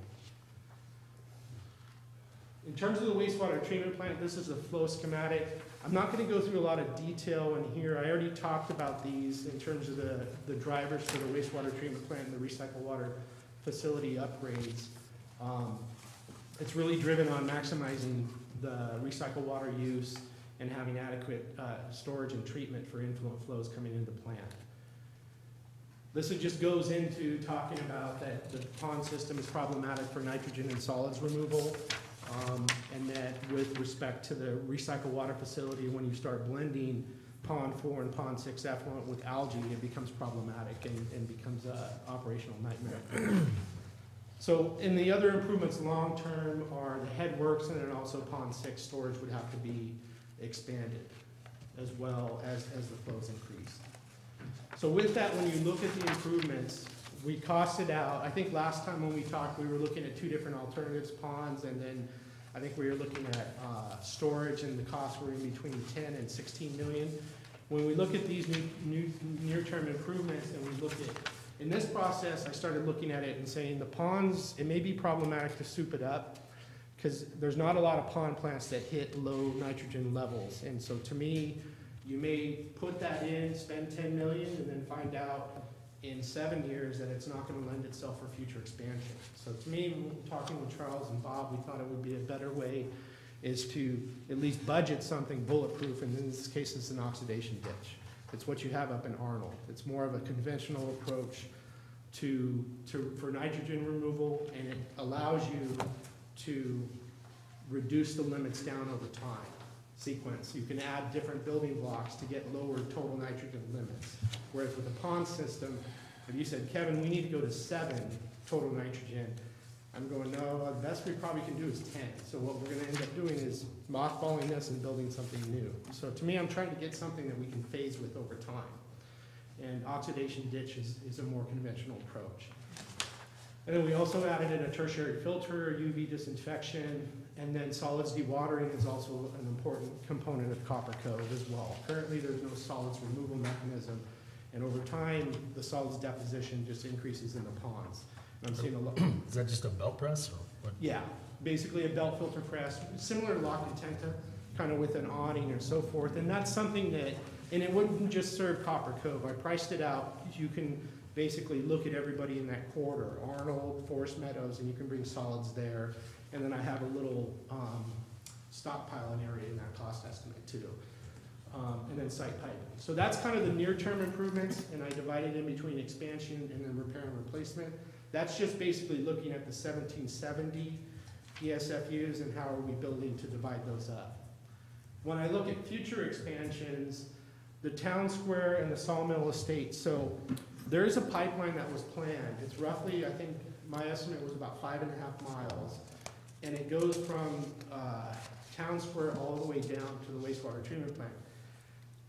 In terms of the wastewater treatment plant, this is a flow schematic. I'm not going to go through a lot of detail in here. I already talked about these in terms of the drivers for the wastewater treatment plant and the recycled water facility upgrades. It's really driven on maximizing the recycled water use and having adequate storage and treatment for influent flows coming into the plant. This just goes into talking about that the pond system is problematic for nitrogen and solids removal. And that with respect to the recycled water facility, when you start blending Pond 4 and Pond 6 effluent with algae, it becomes problematic and becomes an operational nightmare. So in the other improvements long-term are the headworks, and then also Pond 6 storage would have to be expanded as well as the flows increase. So with that, when you look at the improvements, we costed out, I think last time when we talked, we were looking at 2 different alternatives, ponds, and then I think we were looking at storage, and the costs were in between 10 and 16 million. When we look at these near-term improvements, and we look at, in this process, I started looking at it and saying the ponds, it may be problematic to soup it up, because there's not a lot of pond plants that hit low nitrogen levels. And so to me, you may put that in, spend 10 million, and then find out in 7 years that it's not going to lend itself for future expansion. So to me, talking with Charles and Bob, we thought it would be a better way is to at least budget something bulletproof, and in this case, it's an oxidation ditch. It's what you have up in Arnold. It's more of a conventional approach for nitrogen removal, and it allows you to reduce the limits down over time. Sequence. You can add different building blocks to get lower total nitrogen limits. Whereas with a pond system, if you said, Kevin, we need to go to 7 total nitrogen, I'm going, no, the best we probably can do is 10. So what we're going to end up doing is mothballing this and building something new. So to me, I'm trying to get something that we can phase with over time. And oxidation ditch is a more conventional approach. And then we also added in a tertiary filter, UV disinfection, and then solids dewatering is also an important component of Copper Cove as well. Currently, there's no solids removal mechanism, and over time, the solids deposition just increases in the ponds. And I'm seeing a lot. Is that just a belt press or what? Yeah, basically a belt filter press, similar to La Contenta, kind of with an awning and so forth. And that's something that And it wouldn't just serve Copper Cove. I priced it out. You can basically look at everybody in that corridor, Arnold, Forest Meadows, and you can bring solids there. And then I have a little stockpiling area in that cost estimate too. And then site piping. So that's kind of the near-term improvements, and I divided in between expansion and then repair and replacement. That's just basically looking at the 1770 ESFUs and how are we building to divide those up. When I look at future expansions, the town square and the sawmill estate, so there's a pipeline that was planned. It's roughly, I think my estimate was about 5.5 miles, and it goes from town square all the way down to the wastewater treatment plant.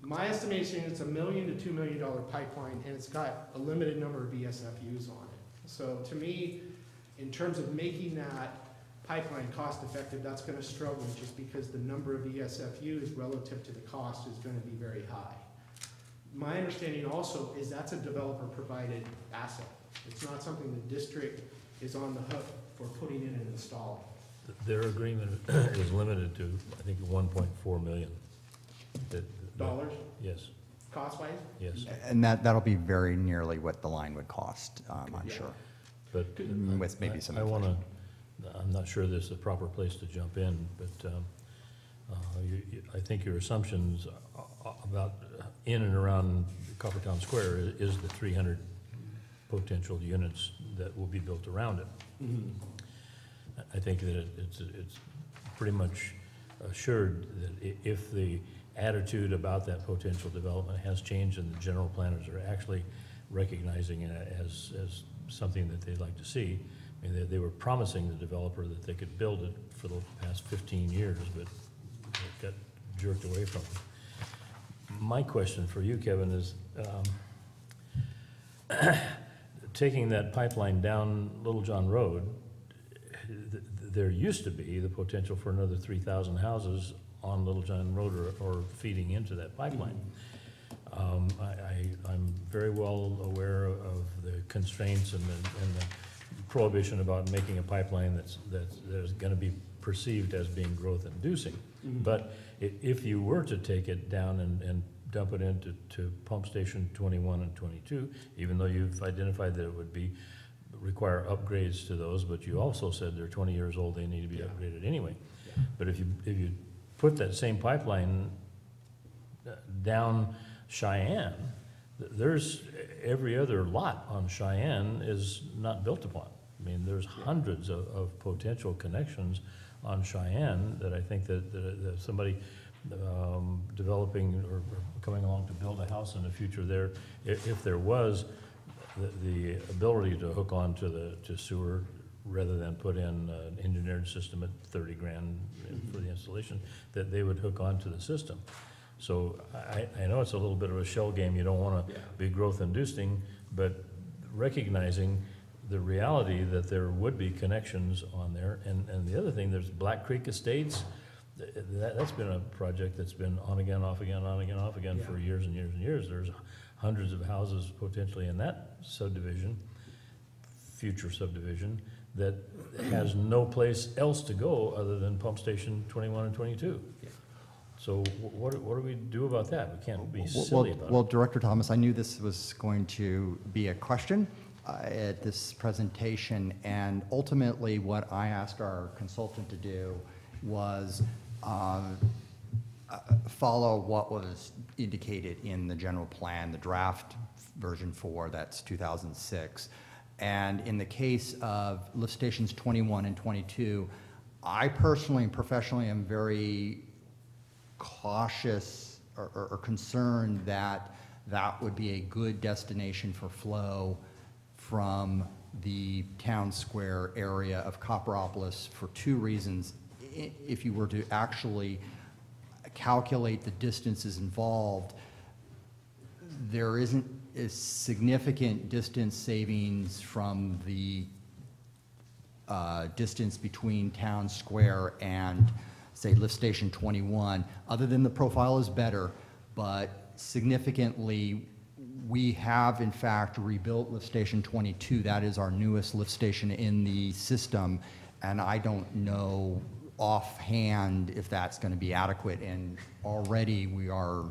My estimation, it's $1 million to $2 million pipeline, and it's got a limited number of ESFUs on it. So to me, in terms of making that pipeline cost effective, that's gonna struggle just because the number of ESFUs relative to the cost is gonna be very high. My understanding also is that's a developer provided asset. It's not something the district is on the hook for putting in and installing. Their agreement is limited to, I think, 1.4 million. Dollars, Yes, cost-wise? yes. And that'll be very nearly what the line would cost, I'm Yeah. sure, But with maybe some I want inflation. to, I'm not sure this is the proper place to jump in, but I think your assumptions about in and around Coppertown Square is the 300 potential units that will be built around it. I think that it's pretty much assured that if the attitude about that potential development has changed and the general planners are actually recognizing it as something that they'd like to see. I mean, they were promising the developer that they could build it for the past 15 years, but it got jerked away from them. My question for you, Kevin, is taking that pipeline down Little John Road, there used to be the potential for another 3,000 houses on Little John Road or feeding into that pipeline. I'm very well aware of the constraints and the prohibition about making a pipeline that's going to be perceived as being growth inducing. But if you were to take it down and dump it into pump station 21 and 22, even though you've identified that it would require upgrades to those, but you also said they're 20 years old, they need to be upgraded anyway. But if you put that same pipeline down Cheyenne, there's every other lot on Cheyenne is not built upon. I mean, there's hundreds of potential connections on Cheyenne that I think that somebody developing or coming along to build a house in the future there, if there was the ability to hook on to sewer rather than put in an engineered system at 30 grand for the installation, that they would hook onto the system. So I know it's a little bit of a shell game, you don't want to be growth inducing, but recognizing the reality that there would be connections on there. And the other thing, there's Black Creek Estates, that's been a project that's been on again, off again, on again, off again for years and years and years. There's hundreds of houses potentially in that subdivision, future subdivision, that has no place else to go other than pump station 21 and 22. So what do we do about that? We can't be silly about it. Well, Director Thomas, I knew this was going to be a question at this presentation, and ultimately what I asked our consultant to do was follow what was indicated in the general plan, the draft version 4, that's 2006. And in the case of lift stations 21 and 22, I personally and professionally am very cautious or concerned that that would be a good destination for flow from the town square area of Copperopolis for two reasons. If you were to actually calculate the distances involved, there isn't a significant distance savings from the distance between town square and, say, lift station 21, other than the profile is better, but significantly, we have in fact rebuilt lift station 22. That is our newest lift station in the system, and I don't know offhand if that's going to be adequate, and already we are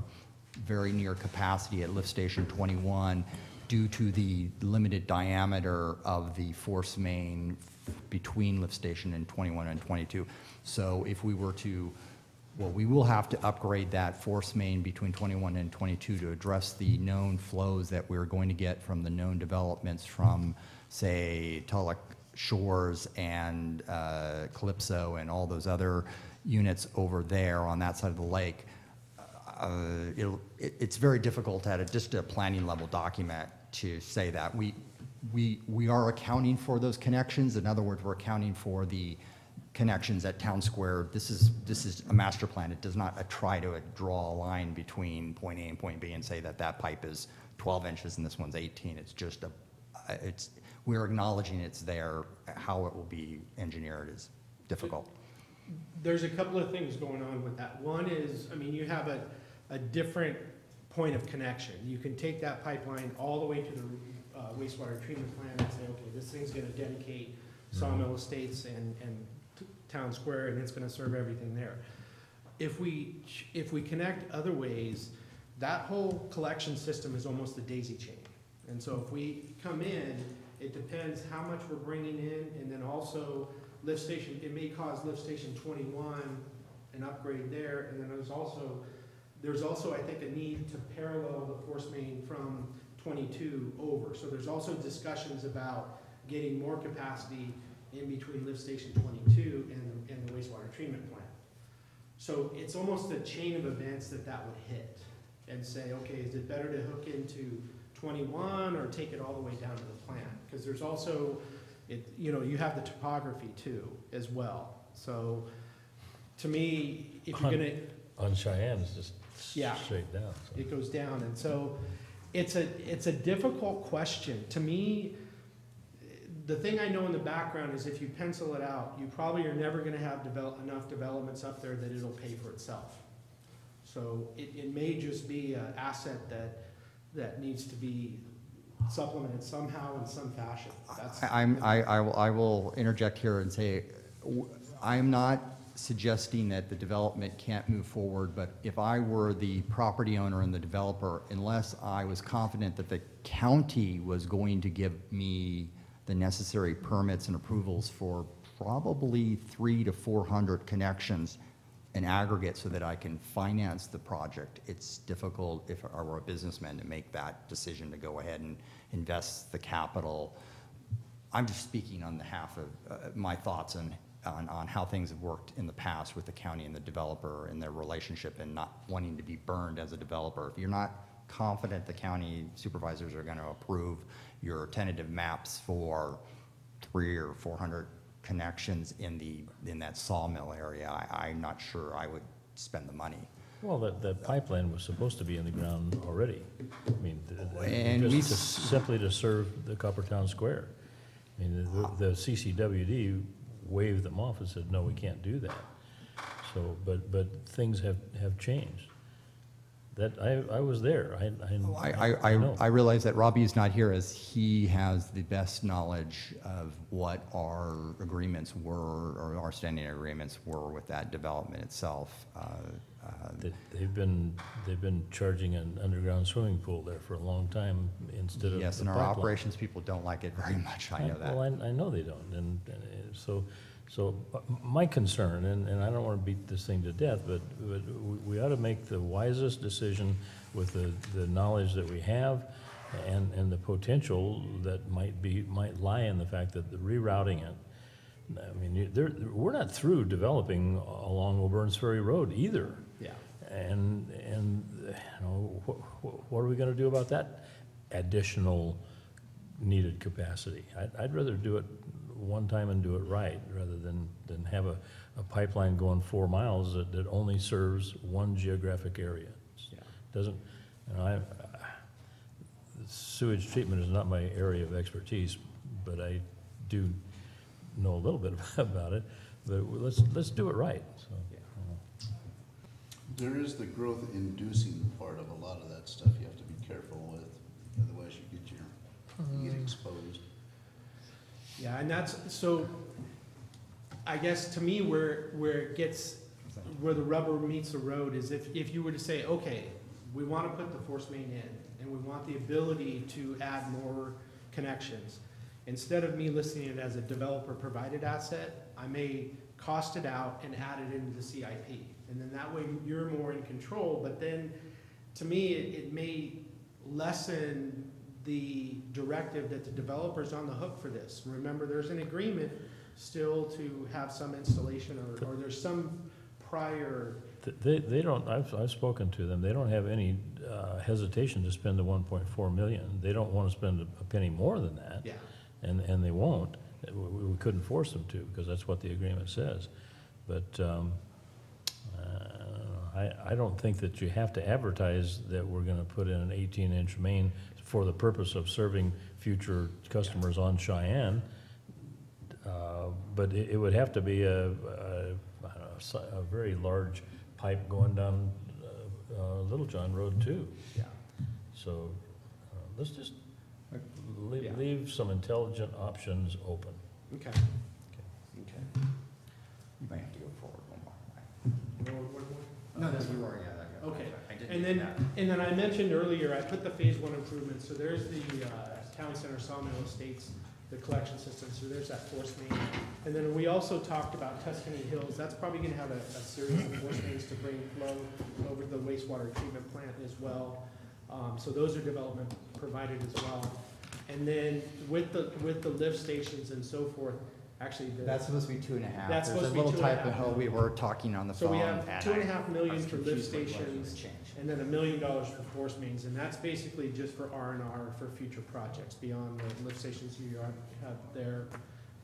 very near capacity at lift station 21 due to the limited diameter of the force main between lift station and 21 and 22. So if we were to, well, we will have to upgrade that force main between 21 and 22 to address the known flows that we're going to get from the known developments from, say, Tulloch Shores and Calypso and all those other units over there on that side of the lake. It's very difficult at just a planning level document to say that. We are accounting for those connections. In other words, we're accounting for the connections at Town Square. This is a master plan. It does not try to draw a line between point A and point B and say that that pipe is 12 inches and this one's 18. It's just we're acknowledging it's there. How it will be engineered is difficult. There's a couple of things going on with that. One is, I mean, you have a different point of connection. You can take that pipeline all the way to the wastewater treatment plant and say, okay, this thing's gonna dedicate Sawmill Estates and Town Square, and it's gonna serve everything there. If we connect other ways, that whole collection system is almost a daisy chain. And so if we come in, it depends how much we're bringing in, and then also lift station, it may cause lift station 21 an upgrade there, and then there's also, I think, a need to parallel the force main from 22 over. So there's also discussions about getting more capacity in between lift station 22 and the wastewater treatment plant. So it's almost a chain of events that would hit and say, okay, is it better to hook into 21 or take it all the way down to the plant? Because there's also, you have the topography too, as well. So to me, if you're gonna. On Cheyenne, it's just straight down. So. It goes down, and so it's a difficult question. To me, the thing I know in the background is if you pencil it out, you probably are never gonna have enough developments up there that it'll pay for itself. So it may just be an asset that needs to be supplemented somehow in some fashion. I will interject here and say, I'm not suggesting that the development can't move forward, but if I were the property owner and the developer, unless I was confident that the county was going to give me the necessary permits and approvals for probably 300 to 400 connections in aggregate so that I can finance the project, it's difficult if I were a businessman to make that decision to go ahead and invest the capital. I'm just speaking on behalf of my thoughts on how things have worked in the past with the county and the developer and their relationship and not wanting to be burned as a developer. If you're not confident the county supervisors are going to approve your tentative maps for 300 or 400 connections in that sawmill area, I'm not sure I would spend the money. Well, that pipeline was supposed to be in the ground already. I mean, simply to serve the Coppertown Square. I mean, the CCWD waved them off and said, no, we can't do that. So, but things have changed. That I was there. I realize that Robbie is not here as he has the best knowledge of what our agreements were, or our standing agreements were with that development itself. They've been charging an underground swimming pool there for a long time instead of yes, and our operations people don't like it very much. I know that. Well, I know they don't, and so my concern, and I don't want to beat this thing to death, but we ought to make the wisest decision with the knowledge that we have, and the potential that might lie in the fact that the rerouting it. I mean, we're not through developing along O'Byrne's Ferry Road either. Yeah. And what are we going to do about that additional needed capacity? I'd rather do it one time and do it right rather than have a pipeline going 4 miles that only serves one geographic area. Yeah. Doesn't, sewage treatment is not my area of expertise, but I do know a little bit about it. But let's do it right. So. There is the growth inducing part of a lot of that stuff you have to be careful with, otherwise you get exposed. Yeah, and that's, so, I guess to me where the rubber meets the road is if you were to say, okay, we want to put the force main in, and we want the ability to add more connections. Instead of me listing it as a developer-provided asset, I may cost it out and add it into the CIP. And then that way you're more in control, but then, to me, it may lessen the directive that the developer's on the hook for this. Remember, there's an agreement still to have some installation, or there's some prior. They don't, I've spoken to them, they don't have any hesitation to spend the 1.4 million. They don't want to spend a penny more than that. Yeah. And they won't. We couldn't force them to, because that's what the agreement says. But I don't think that you have to advertise that we're gonna put in an 18-inch main for the purpose of serving future customers on Cheyenne. But it would have to be a very large pipe going down Little John Road too. Yeah. So let's just Yeah. leave some intelligent options open. Okay. Okay. You might have to go forward one more. One more? No, that's we were, yeah. Okay, I didn't and do then, that. and then I mentioned earlier, I put the phase one improvements, so there's the town center sawmill estates, the collection system, so there's that force main. And then we also talked about Tuscany Hills, that's probably gonna have a series of force mains to bring flow over to the wastewater treatment plant as well. So those are development provided as well. And then with the lift stations and so forth, actually. That's supposed to be 2.5. That's There's supposed a to be little 2.5. typo, we were talking on the So phone. we have and $2.5 I million was for lift confused what was stations, changed. and then $1 million for force mains, and that's basically just for R&R for future projects beyond the lift stations you have there,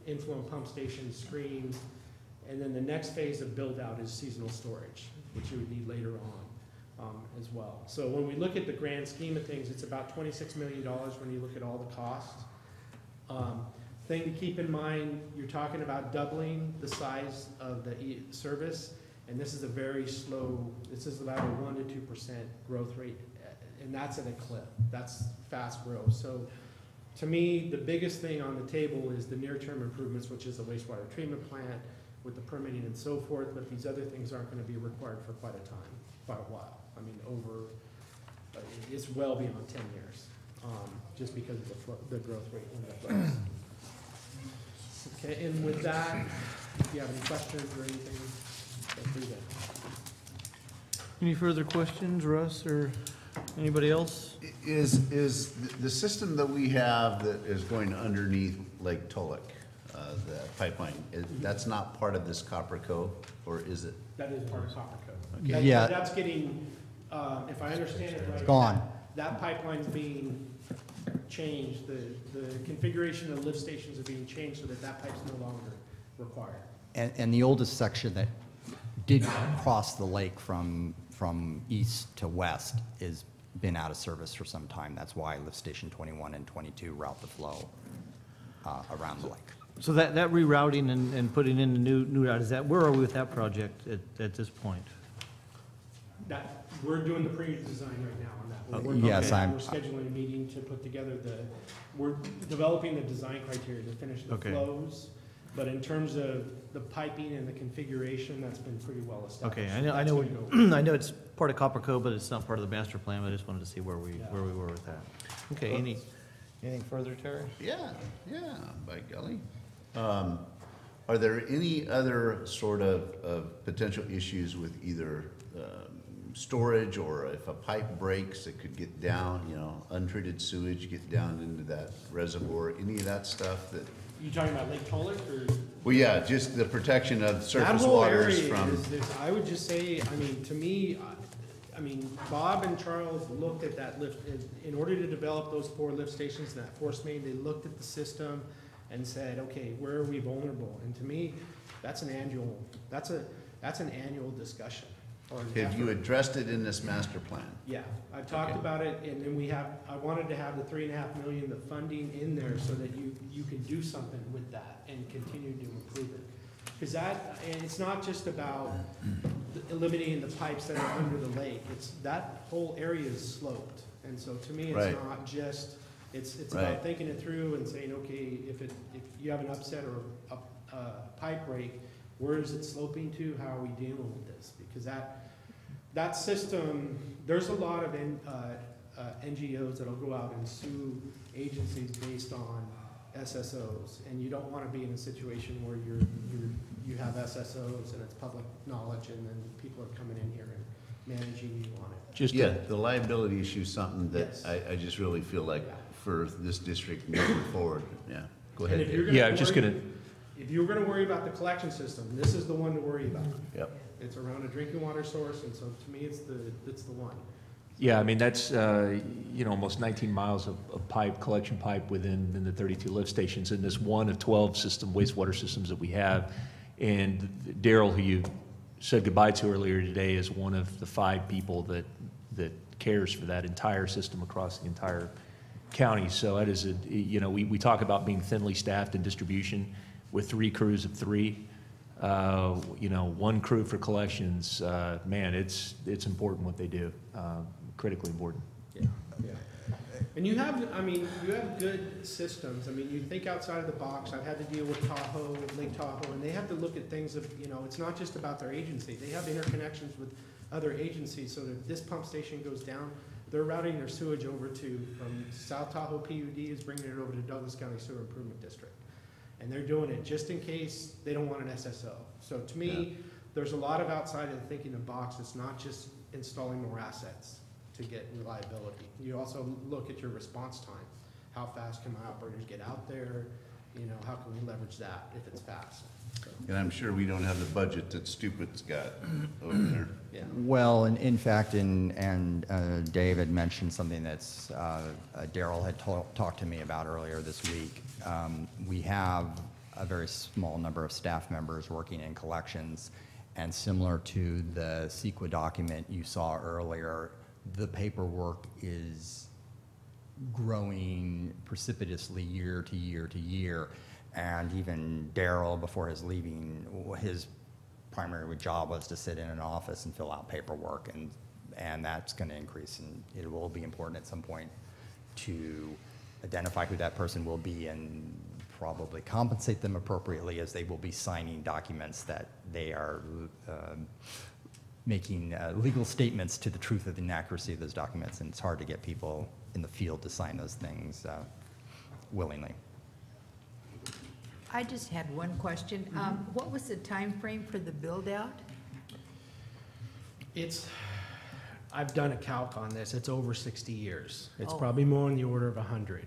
influent pump stations, screens, and then the next phase of build out is seasonal storage, which you would need later on as well. So when we look at the grand scheme of things, it's about $26 million when you look at all the costs. Thing to keep in mind, you're talking about doubling the size of the service, and this is a very slow, this is about a 1 to 2% growth rate, and that's at a clip. That's fast growth. So to me, the biggest thing on the table is the near-term improvements, which is a wastewater treatment plant with the permitting and so forth, but these other things aren't gonna be required for quite a time, quite a while. I mean, it's well beyond 10 years, just because of the growth rate in the place. Okay, and with that, if you have any questions or anything, feel free to. Any further questions, Russ, or anybody else? Is the system that we have that is going underneath Lake Tulloch, the pipeline, that's not part of this Copper Cove, or is it? That is part of Copper Cove. Okay. Yeah. That's getting, if I understand it right. Gone. That pipeline's being changed, the configuration of lift stations are being changed so that pipe's no longer required. And the oldest section that did cross the lake from east to west is been out of service for some time. That's why lift station 21 and 22 route the flow around the lake. So that rerouting and putting in the new route, where are we with that project at this point? That, we're doing the pre-design right now on that. We're Okay. working on Yes, that. We're scheduling a meeting to put together we're developing the design criteria to finish the Okay. flows. But in terms of the piping and the configuration, that's been pretty well established. Okay, I know, That's gonna go- I know it's part of Copper Cove, but it's not part of the master plan. I just wanted to see where we were with that. Okay, anything further, Terry? Yeah, by golly. Are there any other sort of potential issues with either storage, or if a pipe breaks, it could get down, untreated sewage, get down into that reservoir, any of that stuff that? You talking about Lake Tulloch or? Well, yeah, just the protection of surface That whole waters area from. I would just say, I mean, to me, Bob and Charles looked at that lift, in order to develop those 4 lift stations and that force main, they looked at the system and said, okay, where are we vulnerable? And to me, that's an annual discussion. or an Have you effort. addressed it in this master plan? Yeah, I've talked Okay. about it, and then I wanted to have the $3.5 million, the funding in there so that you can do something with that and continue to improve it. Because and it's not just about eliminating the pipes that are under the lake, that whole area is sloped. And so to me, Right. it's not just, it's Right. about thinking it through and saying, okay, if you have an upset or a pipe break, where is it sloping to? How are we dealing with this? Because that system, there's a lot of NGOs that'll go out and sue agencies based on SSOs, and you don't want to be in a situation where you have SSOs and it's public knowledge, and then people are coming in here and managing you on it. Just Yeah, the liability issue is something that Yes. I just really feel like for this district moving forward, yeah. Go And ahead, if you're Dave. gonna Yeah, just worry- gonna- If you were gonna worry about the collection system, this is the one to worry about. Yep. It's around a drinking water source, and so to me, it's the one. Yeah, I mean, that's, you know, almost 19 miles of pipe, collection pipe within the 32 lift stations in this one of 12 wastewater systems that we have. And Daryl, who you said goodbye to earlier today, is one of the 5 people that cares for that entire system across the entire county. So that is, you know, we talk about being thinly staffed in distribution with 3 crews of 3. You know, 1 crew for collections, man, it's important what they do, critically important. Yeah, yeah. And you have good systems. I mean, you think outside of the box. I've had to deal with Tahoe, Lake Tahoe, and they have to look at things of, you know, it's not just about their agency. They have interconnections with other agencies, so that if this pump station goes down, they're routing their sewage over from South Tahoe PUD is bringing it over to Douglas County Sewer Improvement District. And they're doing it just in case they don't want an SSO. So to me, there's a lot of outside of the thinking of box. It's not just installing more assets to get reliability. You also look at your response time. How fast can my operators get out there? You know, how can we leverage that if it's fast? So, And I'm sure we don't have the budget that Stupid's got over there. yeah. Well, in fact, Dave had mentioned something that's, Daryl had talked to me about earlier this week. We have a very small number of staff members working in collections, and similar to the CEQA document you saw earlier, the paperwork is growing precipitously year to year to year. And even Daryl, before his leaving, his primary job was to sit in an office and fill out paperwork, and that's going to increase, and it will be important at some point to identify who that person will be and probably compensate them appropriately, as they will be signing documents that they are making legal statements to the truth of the inaccuracy of those documents, and it's hard to get people in the field to sign those things willingly. I just had one question. What was the time frame for the build-out? I've done a calc on this. It's over 60 years. It's Oh. probably more in the order of 100.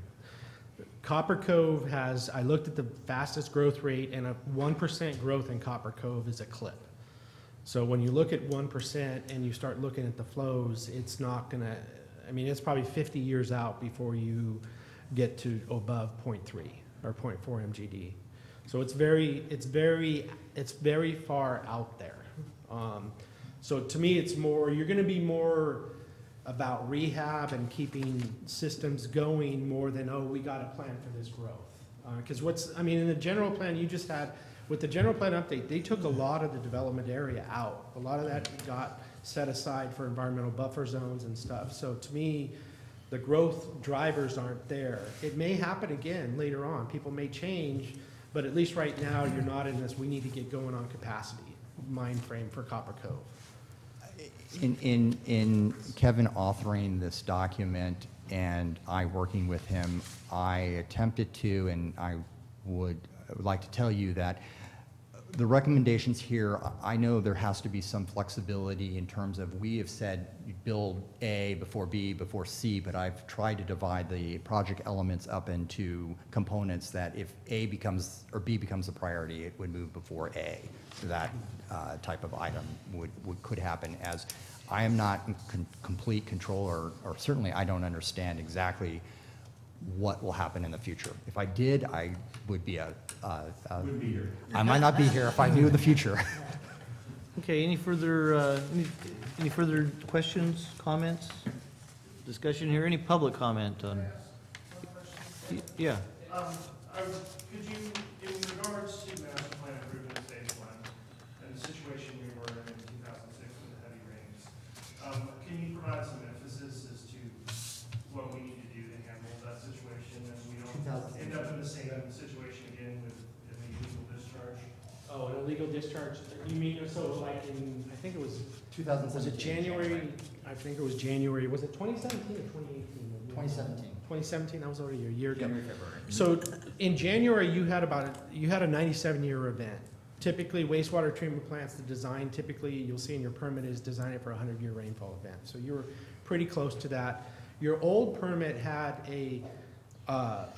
Copper Cove has, I looked at the fastest growth rate, and a 1% growth in Copper Cove is a clip. So when you look at 1% and you start looking at the flows, it's not gonna, I mean, it's probably 50 years out before you get to above 0.3 or 0.4 MGD. So it's very far out there. So to me, it's more, you're gonna be more about rehab and keeping systems going more than, oh, we got a plan for this growth. Because in the general plan you just had, with the general plan update, they took a lot of the development area out. A lot of that got set aside for environmental buffer zones and stuff. So to me, the growth drivers aren't there. It may happen again later on. People may change, but at least right now, you're not in this, we need to get going on capacity mind frame for Copper Cove. In Kevin authoring this document and I working with him, I attempted to, and I would like to tell you that the recommendations here, I know there has to be some flexibility in terms of, we have said build A before B before C, but I've tried to divide the project elements up into components that if A becomes, or B becomes a priority, it would move before A. So that type of item could happen, as I am not in complete control, or certainly I don't understand exactly what will happen in the future. If I did, I would be Wouldn't be here. I might not be here if I knew the future. Okay, any further questions, comments, discussion here? Any public comment on? Yeah. Could you, in regards to master plan improvement stage one and the situation we were in 2006 with the heavy rains, can you provide some emphasis as to what we need to do to handle that situation, and we don't end up in the same situation again with an illegal discharge? Oh, an illegal discharge, you mean, so like in, I think it was, 2017. was it January? I think it was January, was it 2017 or 2018? 2017. 2017, that was already a year ago. January, February. So in January, you had a 97-year event. Typically, wastewater treatment plants, the design, typically, you'll see in your permit is designed for a 100-year rainfall event. So you were pretty close to that. Your old permit had a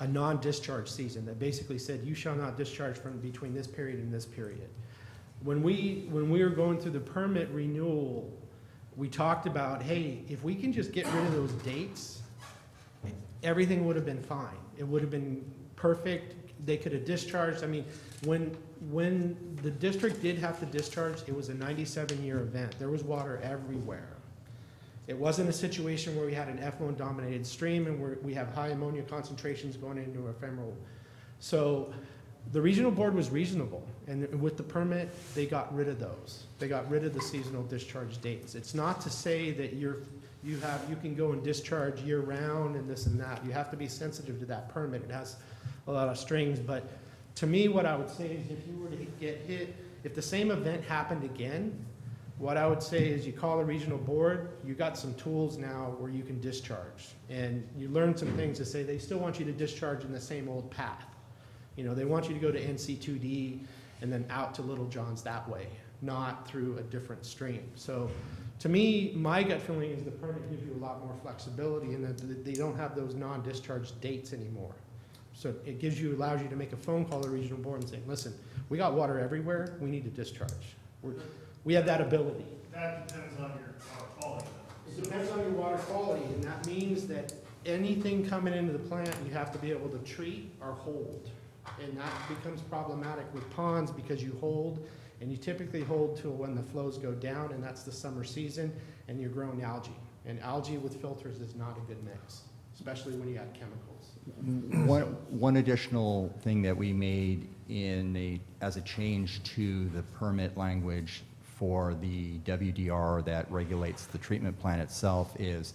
non-discharge season that basically said you shall not discharge from between this period and this period. When we were going through the permit renewal, we talked about, hey, if we can just get rid of those dates, everything would have been fine. It would have been perfect. They could have discharged. I mean, when the district did have to discharge, it was a 97-year event. There was water everywhere. It wasn't a situation where we had an effluent dominated stream and where we have high ammonia concentrations going into ephemeral. So the regional board was reasonable, and with the permit, they got rid of those. They got rid of the seasonal discharge dates. It's not to say that you can go and discharge year round and this and that. You have to be sensitive to that permit. It has a lot of strings, but to me, what I would say is if you were to get hit, if the same event happened again, what I would say is you call the regional board, you got some tools now where you can discharge. And you learn some things to say they still want you to discharge in the same old path. You know, they want you to go to NC2D and then out to Little John's that way, not through a different stream. So to me, my gut feeling is the permit gives you a lot more flexibility and that they don't have those non-discharge dates anymore. So it allows you to make a phone call to the regional board and say, listen, we got water everywhere, we need to discharge. We have that ability. That depends on your water quality. It depends on your water quality, and that means that anything coming into the plant, you have to be able to treat or hold. And that becomes problematic with ponds because you hold, and you typically hold till when the flows go down, and that's the summer season, and you're growing algae. And algae with filters is not a good mix, especially when you add chemicals. One additional thing that we made as a change to the permit language for the WDR that regulates the treatment plant itself is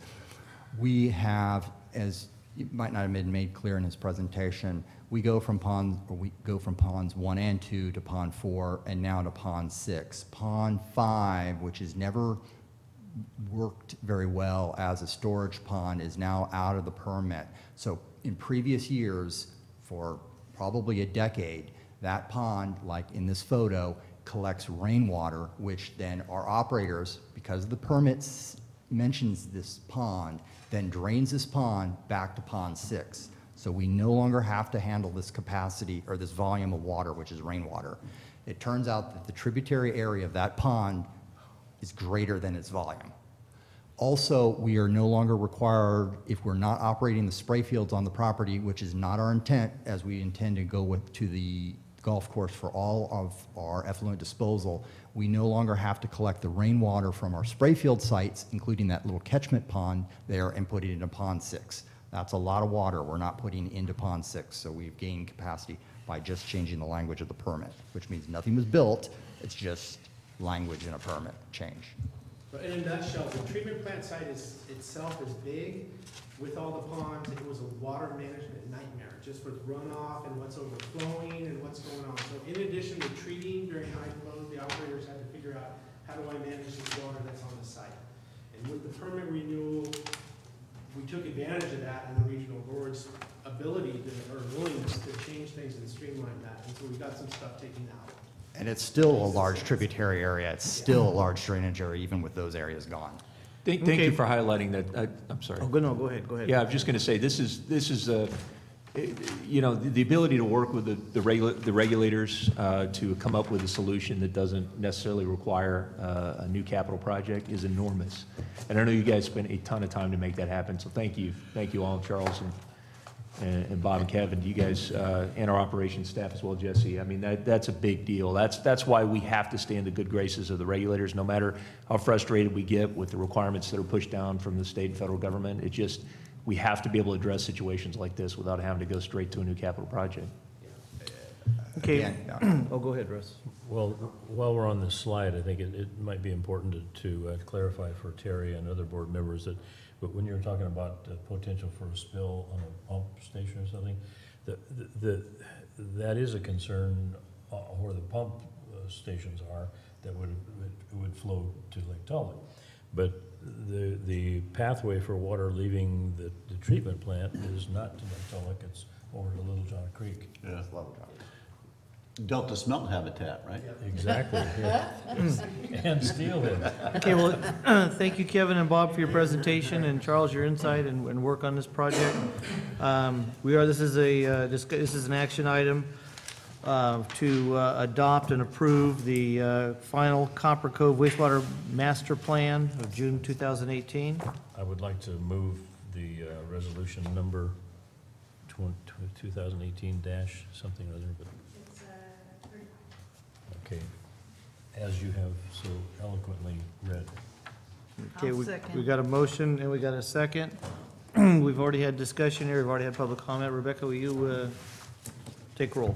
we have, as it might not have been made clear in his presentation, we go from ponds 1 and 2 to pond 4 and now to pond 6. Pond 5, which has never worked very well as a storage pond, is now out of the permit. So in previous years, for probably a decade, that pond, like in this photo, collects rainwater, which then our operators, because the permit mentions this pond, then drains this pond back to pond 6. So we no longer have to handle this capacity or this volume of water, which is rainwater. It turns out that the tributary area of that pond is greater than its volume. Also, we are no longer required, if we're not operating the spray fields on the property, which is not our intent, as we intend to go to the golf course for all of our effluent disposal, we no longer have to collect the rainwater from our spray field sites, including that little catchment pond there, and put it into pond 6. That's a lot of water we're not putting into pond 6, so we've gained capacity by just changing the language of the permit, which means nothing was built, it's just language in a permit change. But in a nutshell, the treatment plant site itself is big. With all the ponds, it was a water management nightmare, just with runoff and what's overflowing and what's going on. So in addition to treating during high flows, the operators had to figure out, how do I manage this water that's on the site? And with the permit renewal, we took advantage of that and the regional board's ability or willingness to change things and streamline that. And so we got some stuff taken out. And it's still a large tributary area. It's still a large drainage area, even with those areas gone. Thank you for highlighting that. I'm sorry. Oh, no, go ahead. Yeah, I was just going to say, this is you know, the ability to work with the regulators to come up with a solution that doesn't necessarily require a new capital project is enormous. And I know you guys spent a ton of time to make that happen, so thank you all, Charles and Bob and Kevin, you guys, and our operations staff as well, Jesse. I mean, that's a big deal. That's why we have to stay in the good graces of the regulators, no matter how frustrated we get with the requirements that are pushed down from the state and federal government. We have to be able to address situations like this without having to go straight to a new capital project. Okay. Oh, go ahead, Russ. Well, while we're on this slide, I think it might be important to clarify for Terry and other board members that when you're talking about potential for a spill on a pump station or something, that is a concern where the pump stations are. that would flow to Lake Tulloch. But the pathway for water leaving the treatment plant is not to Lake Tulloch, it's over to Little John Creek. Yeah. Delta smelt habitat, right? Exactly, yeah. And steelhead. Okay, well, thank you, Kevin and Bob, for your presentation, and Charles, your insight and work on this project. This is an action item to adopt and approve the final Copper Cove wastewater master plan of June 2018. I would like to move the resolution number 2018 dash something or other, but. Okay, as you have so eloquently read. Okay, I'll we second. got a motion and we got a second. We've already had discussion here, we've already had public comment. Rebecca, will you take roll?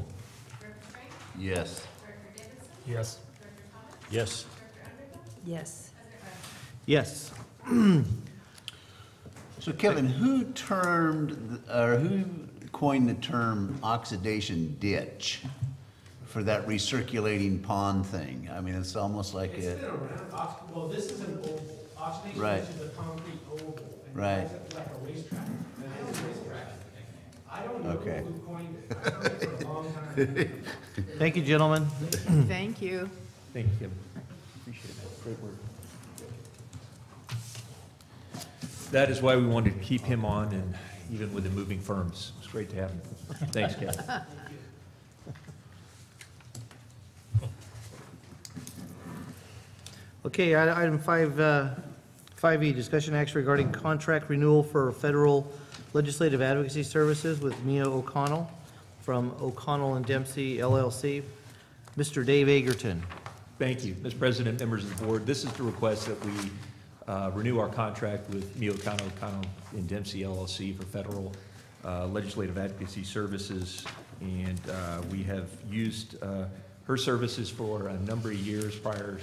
Director Strang? Yes. Director Davidson? Yes. Director Thomas? Yes. Director Underhill? Yes. Yes. So Kevin, who coined the term oxidation ditch for that recirculating pond thing? I mean, it's almost like It's a, been around, well, this is an oval, oxidation Right. is a concrete oval. And Right. it's like a racetrack. And it's a racetrack. I don't know Okay. who coined it. I've known it for a long time. Thank you, gentlemen. Thank you. Thank you, Kevin. Appreciate that. Great work. That is why we wanted to keep him on, and even with the moving firms. It's great to have him. Thanks, Kevin. Okay, item 5E, discussion action regarding contract renewal for federal legislative advocacy services with Mia O'Connell from O'Connell and Dempsey LLC. Mr. Dave Egerton. Thank you, Mr. President, members of the board. This is the request that we renew our contract with Mia O'Connell and Dempsey LLC for federal legislative advocacy services. And we have used her services for a number of years prior.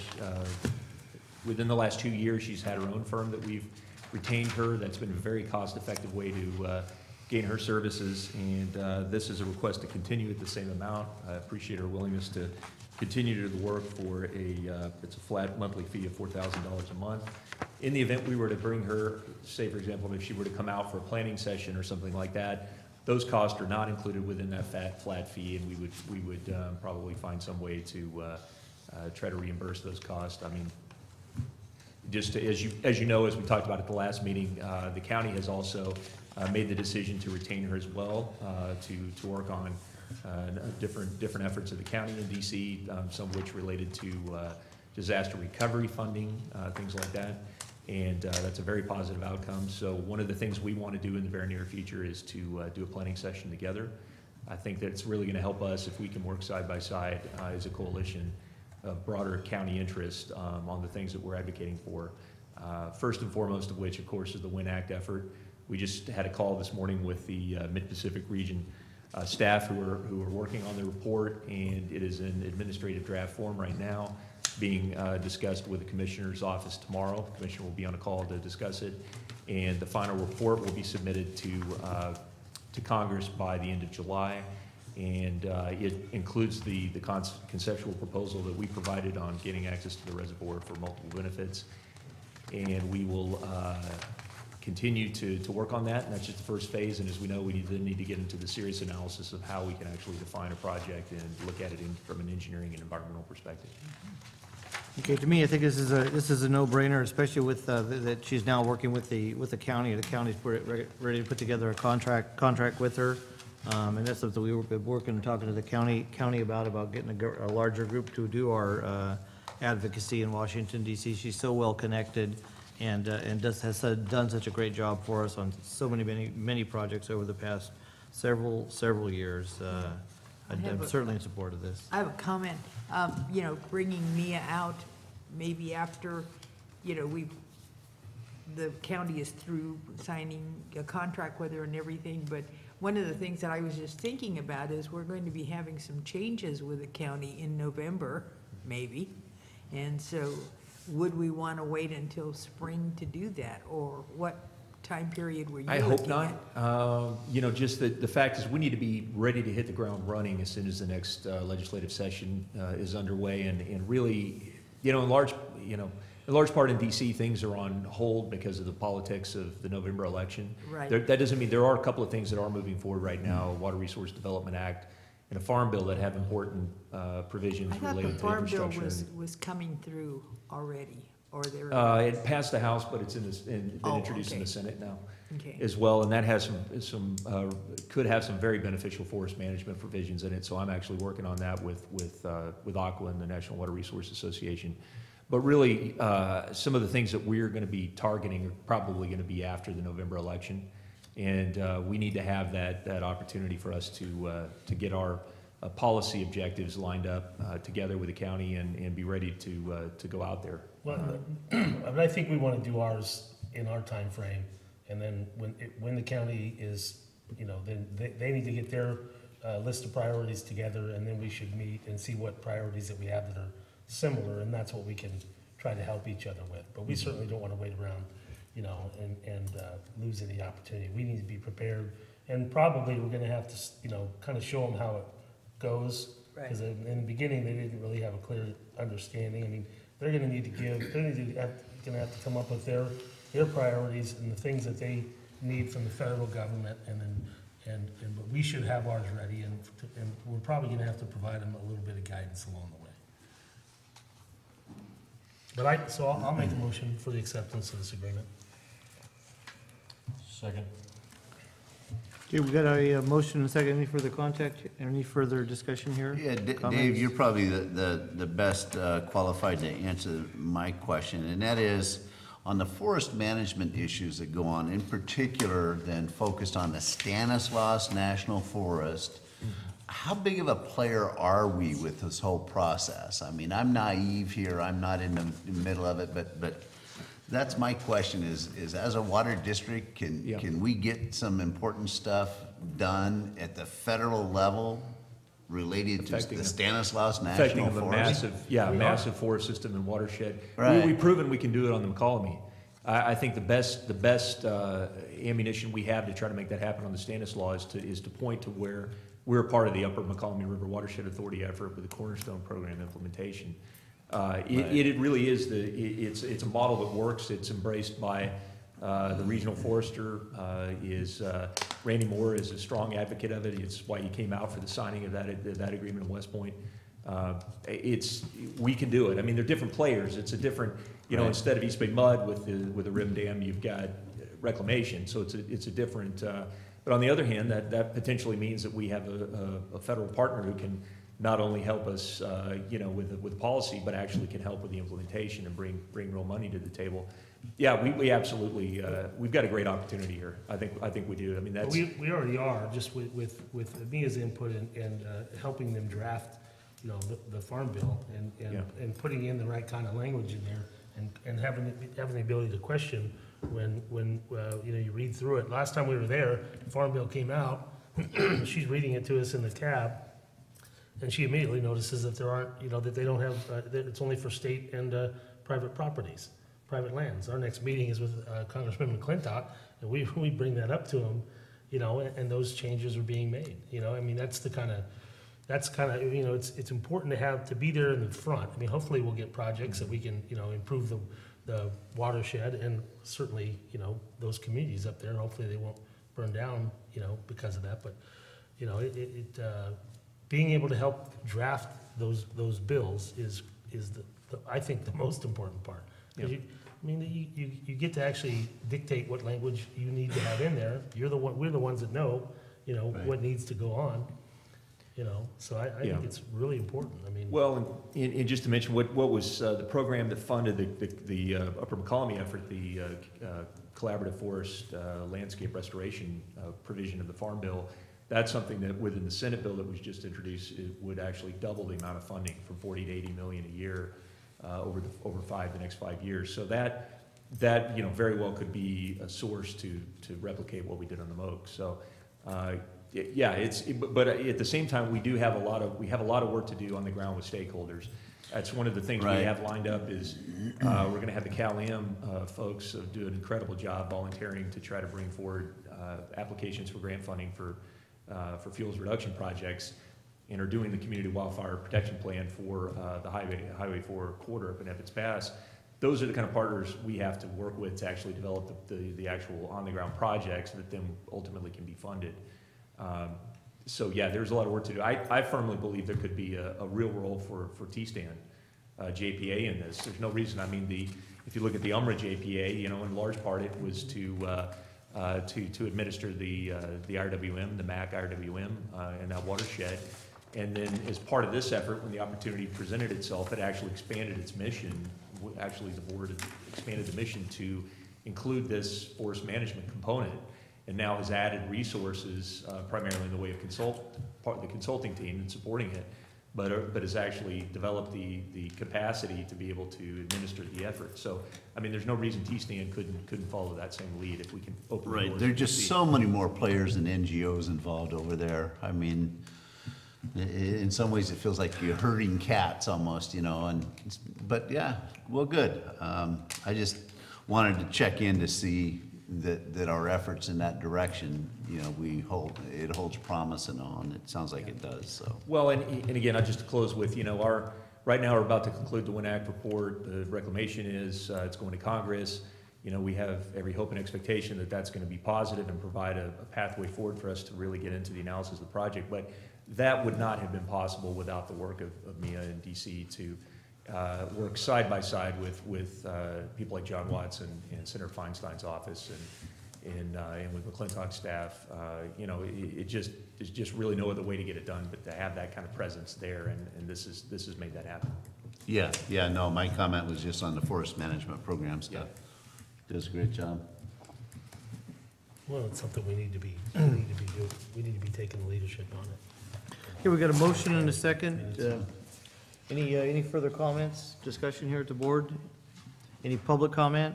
Within the last 2 years, she's had her own firm that we've retained her. That's been a very cost-effective way to gain her services. And this is a request to continue at the same amount. I appreciate her willingness to continue to do the work for it's a flat monthly fee of $4,000 a month. In the event we were to bring her, say for example, if she were to come out for a planning session or something like that, those costs are not included within that flat fee, and we would probably find some way to try to reimburse those costs. I mean, just as you know, as we talked about at the last meeting, the county has also made the decision to retain her as well, to work on different efforts of the county in DC, some of which related to disaster recovery funding, things like that. And that's a very positive outcome. So one of the things we want to do in the very near future is to do a planning session together. I think that it's really going to help us if we can work side by side as a coalition of broader county interest on the things that we're advocating for. First and foremost of which, of course, is the WIN Act effort. We just had a call this morning with the Mid-Pacific region staff who are working on the report, and it is in administrative draft form right now, being discussed with the Commissioner's office tomorrow. The Commissioner will be on a call to discuss it, and the final report will be submitted to Congress by the end of July. And it includes the conceptual proposal that we provided on getting access to the reservoir for multiple benefits. And we will continue to work on that, and that's just the first phase. And as we know, we need to get into the serious analysis of how we can actually define a project and look at it from an engineering and environmental perspective. Okay, to me, I think this is a no-brainer, especially with that she's now working with the county. The county's ready to put together a contract with her. And that's something we were working and talking to the county about getting a larger group to do our advocacy in Washington, D.C. She's so well connected and has done such a great job for us on so many projects over the past several years. I'm certainly in support of this. I have a comment. Bringing Mia out maybe after, the county is through signing a contract with her and everything, but one of the things that I was just thinking about is we're going to be having some changes with the county in November, maybe. And so would we want to wait until spring to do that, or what time period were you looking at? I hope not. Just the fact is we need to be ready to hit the ground running as soon as the next legislative session is underway. And really, you know, in large part in DC, things are on hold because of the politics of the November election. Right. That doesn't mean, there are a couple of things that are moving forward right now, Water Resource Development Act and a Farm Bill that have important provisions I thought the related to Farm Bill infrastructure. was coming through already, or there. It passed the House, but it's been Oh, introduced in okay. the Senate now Okay. as well, and that has could have some very beneficial forest management provisions in it, so I'm actually working on that with Aqua and the National Water Resource Association. But really, some of the things that we're gonna be targeting are probably gonna be after the November election, and we need to have that opportunity for us to get our policy objectives lined up together with the county and be ready to go out there. Well, but I think we want to do ours in our time frame, and then when the county is, you know, then they need to get their list of priorities together, and then we should meet and see what priorities that we have that are similar, and that's what we can try to help each other with. But we certainly don't want to wait around, you know, and lose any opportunity. We need to be prepared, and probably we're going to have to, you know, kind of show them how it goes. Right. Because in the beginning, they didn't really have a clear understanding. I mean, they're going to need to going to have to come up with their priorities and the things that they need from the federal government, but we should have ours ready, and we're probably going to have to provide them a little bit of guidance along the way. But so I'll make a motion for the acceptance of this agreement. Second. Okay, we got a motion and a second. Any further any further discussion here? Yeah, Dave, Comments? you're probably the best qualified to answer my question, and that is, on the forest management issues that go on, in particular then focused on the Stanislaus National Forest, how big of a player are we with this whole process? I mean, I'm naive here, I'm not in the middle of it, but that's my question is as a water district, can we get some important stuff done at the federal level related to the Stanislaus National Forest? Massive forest system and watershed. Right. We've proven we can do it on the McCallum. I think the best ammunition we have to try to make that happen on the Stanislaus is to point to where we're a part of the Upper McCallum River Watershed Authority effort with the Cornerstone Program implementation. It really is it's a model that works. It's embraced by the regional forester. Randy Moore is a strong advocate of it. It's why he came out for the signing of that agreement in West Point. We can do it. I mean, they're different players. It's a different, Right. Instead of East Bay Mud with the Rim Dam, you've got reclamation. So it's a different. But on the other hand, that potentially means that we have a federal partner who can not only help us, with policy, but actually can help with the implementation and bring real money to the table. Yeah, we absolutely, we've got a great opportunity here. I think we do. I mean, that's. We already are, just with Mia's input and helping them draft, the Farm Bill and putting in the right kind of language in there and having the ability to question when you read through it. Last time we were there, the Farm Bill came out, she's reading it to us in the cab, and she immediately notices that there aren't, that they don't have, that it's only for state and private properties, private lands. Our next meeting is with Congressman McClintock, and we bring that up to him, and those changes are being made. I mean, that's it's important to be there in the front. I mean, hopefully we'll get projects that we can, improve the watershed and certainly, those communities up there. Hopefully they won't burn down, because of that. But, being able to help draft those bills is I think the most important part. 'Cause you get to actually dictate what language you need to have in there. We're the ones that know, Right. what needs to go on. So I think it's really important. I mean, Well, and just to mention what was the program that funded the Upper McCallum effort, the collaborative forest landscape restoration provision of the Farm Bill. That's something that within the Senate bill that was just introduced, it would actually double the amount of funding from 40 to 80 million a year over the next 5 years. So that very well could be a source to replicate what we did on the MOAC. So. But at the same time, we have a lot of work to do on the ground with stakeholders. That's one of the things Right. we have lined up is we're going to have the Cal-Am folks do an incredible job volunteering to try to bring forward applications for grant funding for fuels reduction projects. and are doing the community wildfire protection plan for the Highway 4 corridor up in Ebbets Pass. Those are the kind of partners we have to work with to actually develop the actual on-the-ground projects that then ultimately can be funded. So yeah, there's a lot of work to do. I firmly believe there could be a real role for TSTAN, JPA in this. There's no reason. I mean, if you look at the UMRA JPA, you know, in large part it was to administer the RWM, the MAC RWM, in that watershed. And then as part of this effort, when the opportunity presented itself, it actually expanded its mission. Actually, the board had expanded the mission to include this forest management component, and now has added resources, primarily in the way of the consulting team and supporting it, but has actually developed the capacity to be able to administer the effort. So, I mean, there's no reason TSTAN couldn't follow that same lead if we can open the doors. Right, there are just so many more players and NGOs involved over there. I mean, in some ways it feels like you're herding cats almost, you know, but yeah, well, good. I just wanted to check in to see that our efforts in that direction, you know, it holds promise and all, and it sounds like it does, so. Well, and again, just to close with, you know, right now we're about to conclude the Wind Act report. The reclamation it's going to Congress. You know, we have every hope and expectation that that's going to be positive and provide a pathway forward for us to really get into the analysis of the project. But that would not have been possible without the work of Mia and DC to work side by side with people like John Watson and Senator Feinstein's office and with McClintock's staff. You know, there's just really no other way to get it done but to have that kind of presence there, and this has made that happen. Yeah, no, my comment was just on the forest management program stuff. Yeah. Does a great job. Well, it's something we need to be doing. We need to be taking the leadership on it. Okay, we got a motion and a second. Any further comments, discussion here at the board? Any public comment?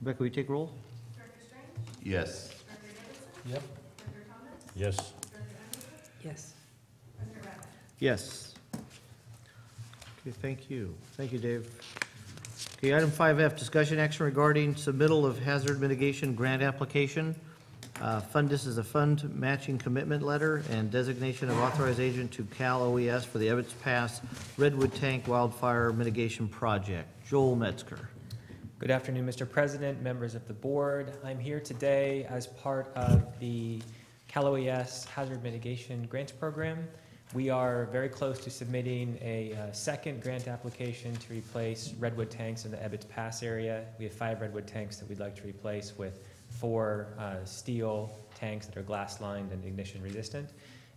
Rebecca, will you take roll? Director Strange? Yes. Director Davidson? Yep. Director Thomas? Yes. Director Anderson? Yes. President Rabbit? Yes. Okay, thank you. Thank you, Dave. Okay, item 5F, discussion action regarding submittal of hazard mitigation grant application. This is a fund matching commitment letter and designation of authorized agent to Cal OES for the Ebbets Pass Redwood Tank Wildfire Mitigation Project. Joel Metzger. Good afternoon, Mr. President, members of the board. I'm here today as part of the Cal OES Hazard Mitigation Grants Program. We are very close to submitting a second grant application to replace redwood tanks in the Ebbets Pass area. We have 5 redwood tanks that we'd like to replace with 4 steel tanks that are glass lined and ignition resistant.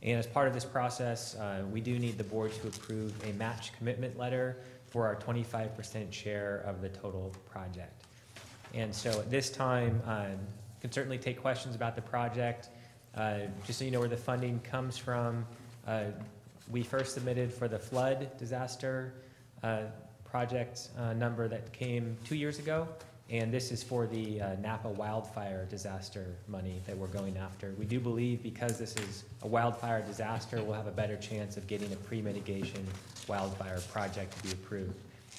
And as part of this process, we do need the board to approve a match commitment letter for our 25% share of the total project. And so at this time, can certainly take questions about the project. Just so you know where the funding comes from, we first submitted for the flood disaster project number that came 2 years ago. And this is for the Napa wildfire disaster money that we're going after. We do believe because this is a wildfire disaster, we'll have a better chance of getting a pre-mitigation wildfire project to be approved.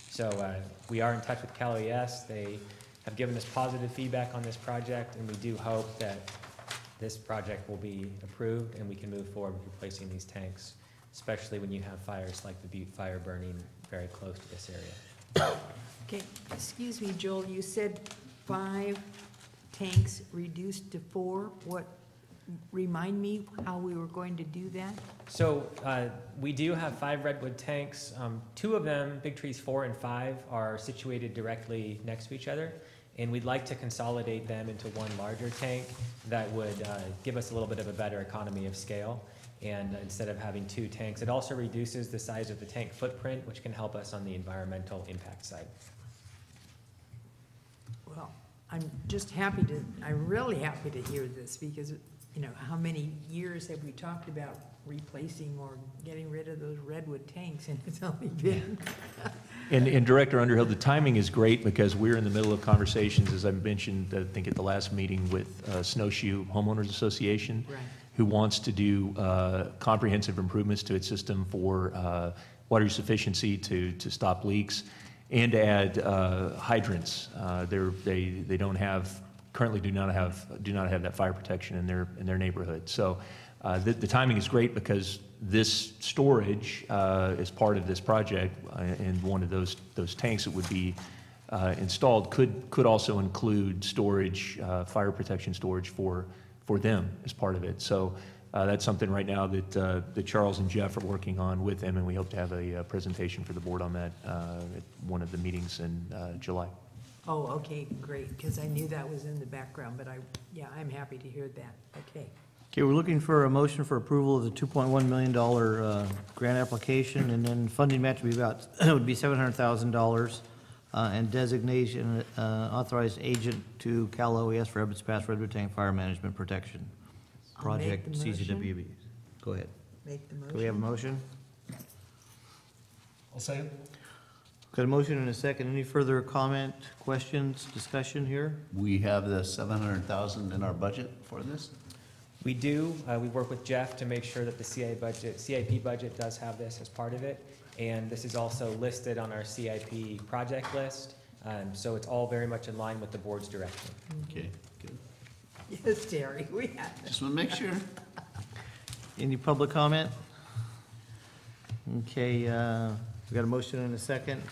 So we are in touch with Cal OES. They have given us positive feedback on this project, and we do hope that this project will be approved and we can move forward with replacing these tanks, especially when you have fires like the Butte fire burning very close to this area. Okay, excuse me, Joel, you said 5 tanks reduced to 4. Remind me how we were going to do that? So we do have 5 redwood tanks. 2 of them, Big Trees 4 and 5, are situated directly next to each other. And we'd like to consolidate them into one larger tank that would give us a little bit of a better economy of scale. And instead of having 2 tanks, it also reduces the size of the tank footprint, which can help us on the environmental impact side. Well, I'm really happy to hear this because, you know, how many years have we talked about replacing or getting rid of those redwood tanks, and it's only been. And Director Underhill, the timing is great because we're in the middle of conversations, as I mentioned, I think at the last meeting, with Snowshoe Homeowners Association, Right. who wants to do comprehensive improvements to its system for water use efficiency to stop leaks and to add hydrants. They don't have, currently do not have that fire protection in their neighborhood. So The timing is great because this storage is part of this project, and one of those tanks that would be installed could also include storage, fire protection storage for them as part of it. So that's something right now that Charles and Jeff are working on with them, and we hope to have a presentation for the board on that at one of the meetings in July. Oh, okay, great, because I knew that was in the background, but I'm happy to hear that. Okay. Okay, we're looking for a motion for approval of the $2.1 million grant application, and then funding match would be would be $700,000, and designation authorized agent to Cal OES for Ebbets Pass Redwood Tank Fire Management Protection I'll make Project, the motion. CCWD. Go ahead. Make the motion. Do we have a motion? I'll say it. Got a motion and a second. Any further comment, questions, discussion here? We have the 700,000 in our budget for this? We do. We work with Jeff to make sure that the CIP budget does have this as part of it. And this is also listed on our CIP project list. So it's all very much in line with the board's direction. Okay, good. Yes, Terry, we have it. Just want to make sure. Any public comment? Okay, we got a motion and a second.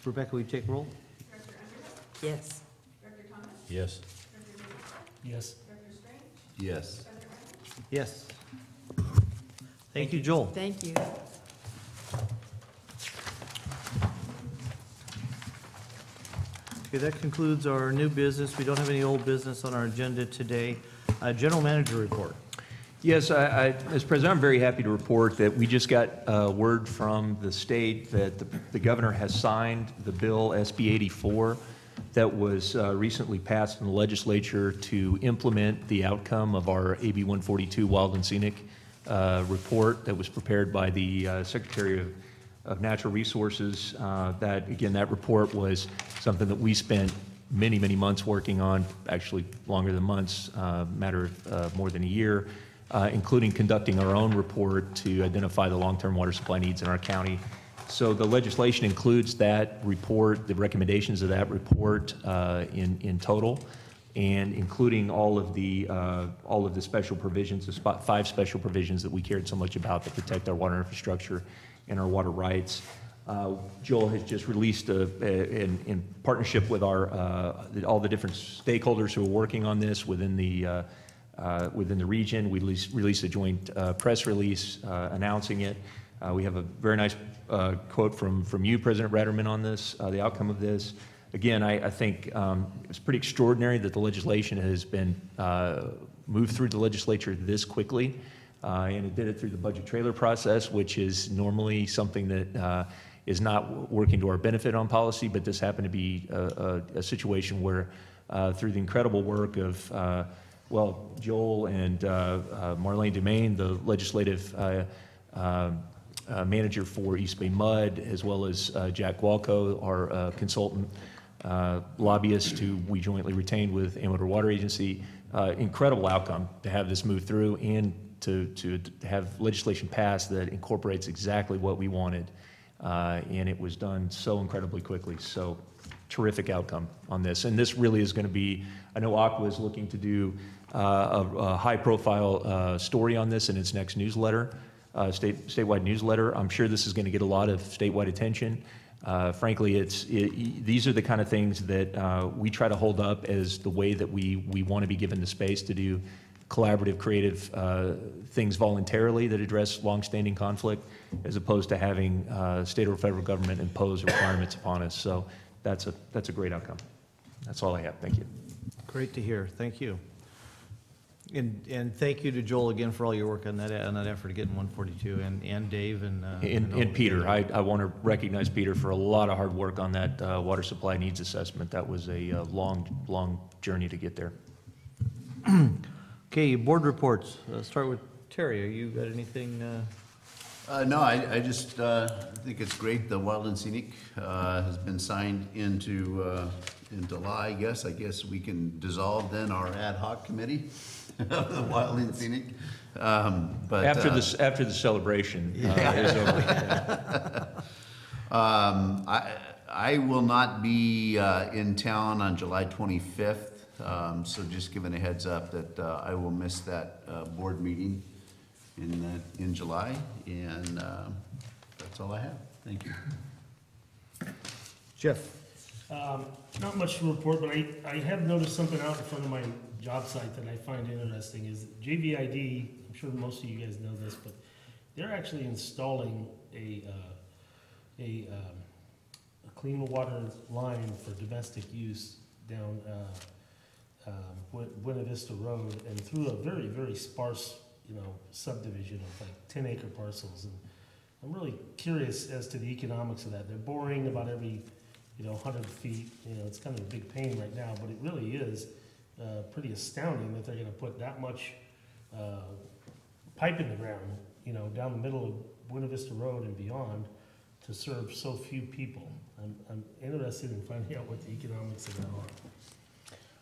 Rebecca, will you take roll? Director Underwood? Yes. Director Thomas? Yes. Director Davis? Yes. Director Strange? Yes. President Reynolds? Yes. Thank you, Joel. Thank you. Okay, that concludes our new business. We don't have any old business on our agenda today. General manager report. Yes, Mr. President, I'm very happy to report that we just got word from the state that the governor has signed the bill SB 84 that was recently passed in the legislature to implement the outcome of our AB 142 Wild and Scenic report that was prepared by the Secretary of Natural Resources. That report was something that we spent many, many months working on, actually longer than months, matter of more than a year, including conducting our own report to identify the long-term water supply needs in our county. So the legislation includes that report, the recommendations of that report in total, and including all of the special provisions, the 5 special provisions that we cared so much about that protect our water infrastructure and our water rights. Joel has just released, in partnership with all the different stakeholders who are working on this within the region, we released a joint press release announcing it. We have a very nice quote from you, President Ratterman, on this, the outcome of this. Again, I think it's pretty extraordinary that the legislation has been moved through the legislature this quickly. And it did it through the budget trailer process, which is normally something that is not working to our benefit on policy, but this happened to be a situation where through the incredible work of, Joel and Marlene Dumaine, the legislative manager for East Bay Mud, as well as Jack Walco, our consultant lobbyist who we jointly retained with Amateur Water Agency. Incredible outcome to have this move through and to have legislation passed that incorporates exactly what we wanted. And it was done so incredibly quickly. So terrific outcome on this. And this really is going to be, I know Aqua is looking to do a high-profile story on this in its next newsletter, statewide newsletter. I'm sure this is going to get a lot of statewide attention. Frankly, these are the kind of things that we try to hold up as the way that we want to be given the space to do collaborative, creative things voluntarily that address longstanding conflict, as opposed to having state or federal government impose requirements upon us. So that's a great outcome. That's all I have. Thank you. Great to hear. Thank you. And thank you to Joel again for all your work on that effort of getting 142, and Dave and Peter. I want to recognize Peter for a lot of hard work on that water supply needs assessment. That was a long journey to get there. Okay, board reports. Start with Terry. You got anything? No, I just think it's great. The Wild and Scenic has been signed into law, I guess. I guess we can dissolve then our ad hoc committee of the Wild and Scenic. But after the celebration is over. I will not be in town on July 25th. So just giving a heads up that I will miss that board meeting. in July, and that's all I have. Thank you. Jeff? Not much to report, but I have noticed something out in front of my job site that I find interesting, is JVID, I'm sure most of you guys know this, but they're actually installing a clean water line for domestic use down Buena Vista Road and through a very, very sparse, subdivision of like 10-acre parcels. And I'm really curious as to the economics of that. They're boring about every 100 feet. It's kind of a big pain right now, but it really is pretty astounding that they're going to put that much pipe in the ground, down the middle of Buena Vista Road and beyond to serve so few people. I'm interested in finding out what the economics of that are.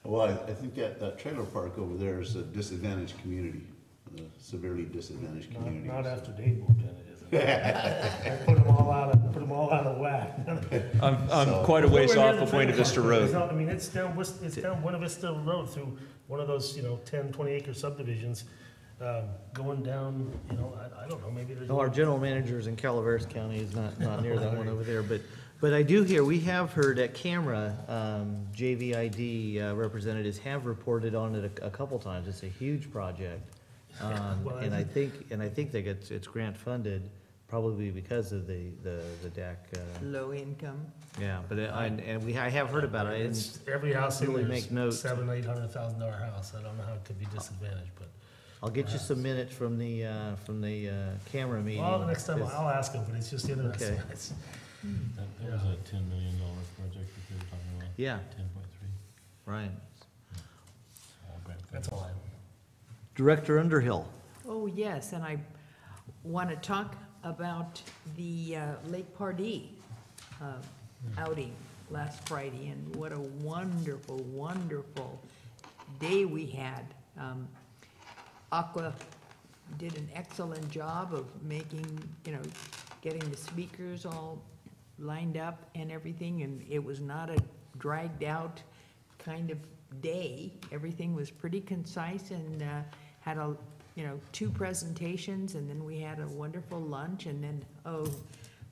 Well, I think that trailer park over there is a disadvantaged community, a severely disadvantaged community. Not after Dave moved in, it isn't. I put them all out of whack. I'm quite a ways off of Buena Vista Road. I mean, it's down Buena Vista Road through one of those, 10, 20-acre subdivisions, going down, I don't know, maybe there's. No, our general managers in Calaveras County is not near that one over there, but I do hear, we have heard at camera, JVID representatives have reported on it a couple times. It's a huge project. And I think that it's grant funded, probably because of the DAC. Low income. Yeah, but I have heard about it. I It's didn't every house in really there make is notes. $700,000-800,000 house. I don't know how it could be disadvantaged, but. I'll get you some minutes from the camera meeting. Well, next time 'cause- I'll ask him, but it's just interesting. Okay. That was a $10 million project that they were talking about. Yeah. 10.3. Right. That's all I have. Director Underhill. Oh, yes, and I want to talk about the Lake Pardee outing last Friday, and what a wonderful, wonderful day we had. Aqua did an excellent job of making, getting the speakers all lined up and everything, and it was not a dragged out kind of day. Everything was pretty concise and had 2 presentations, and then we had a wonderful lunch, and then,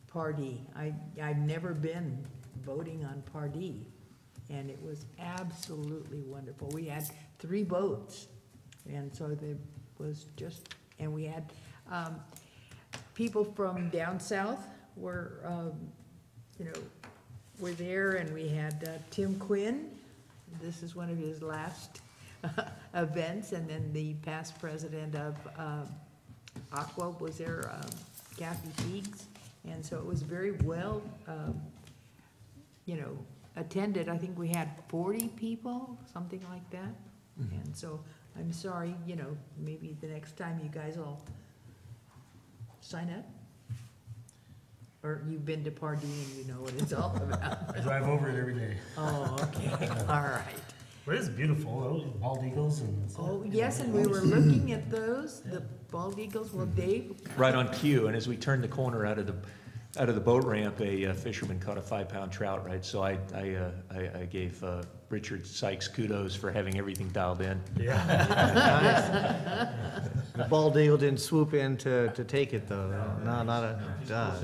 Pardee. I've never been voting on Pardee, and it was absolutely wonderful. We had 3 votes, and so there was just, and we had people from down south were, were there, and we had Tim Quinn. This is one of his last events, and then the past president of Aqua was there, Kathy Teagues, and so it was very well, attended. I think we had 40 people, something like that, and so I'm sorry, maybe the next time you guys will sign up. Or you've been to Pardee and you know what it's all about. I drive over it every day. Oh, okay, all right. But it's beautiful, those bald eagles and. Oh, yes, and we were looking at those, the bald eagles. Well, Dave, Right on cue, and as we turned the corner out of the boat ramp, a fisherman caught a 5-pound trout, right? So I gave Richard Sykes kudos for having everything dialed in. Yeah. The bald eagle didn't swoop in to take it, though. No, not a. yeah.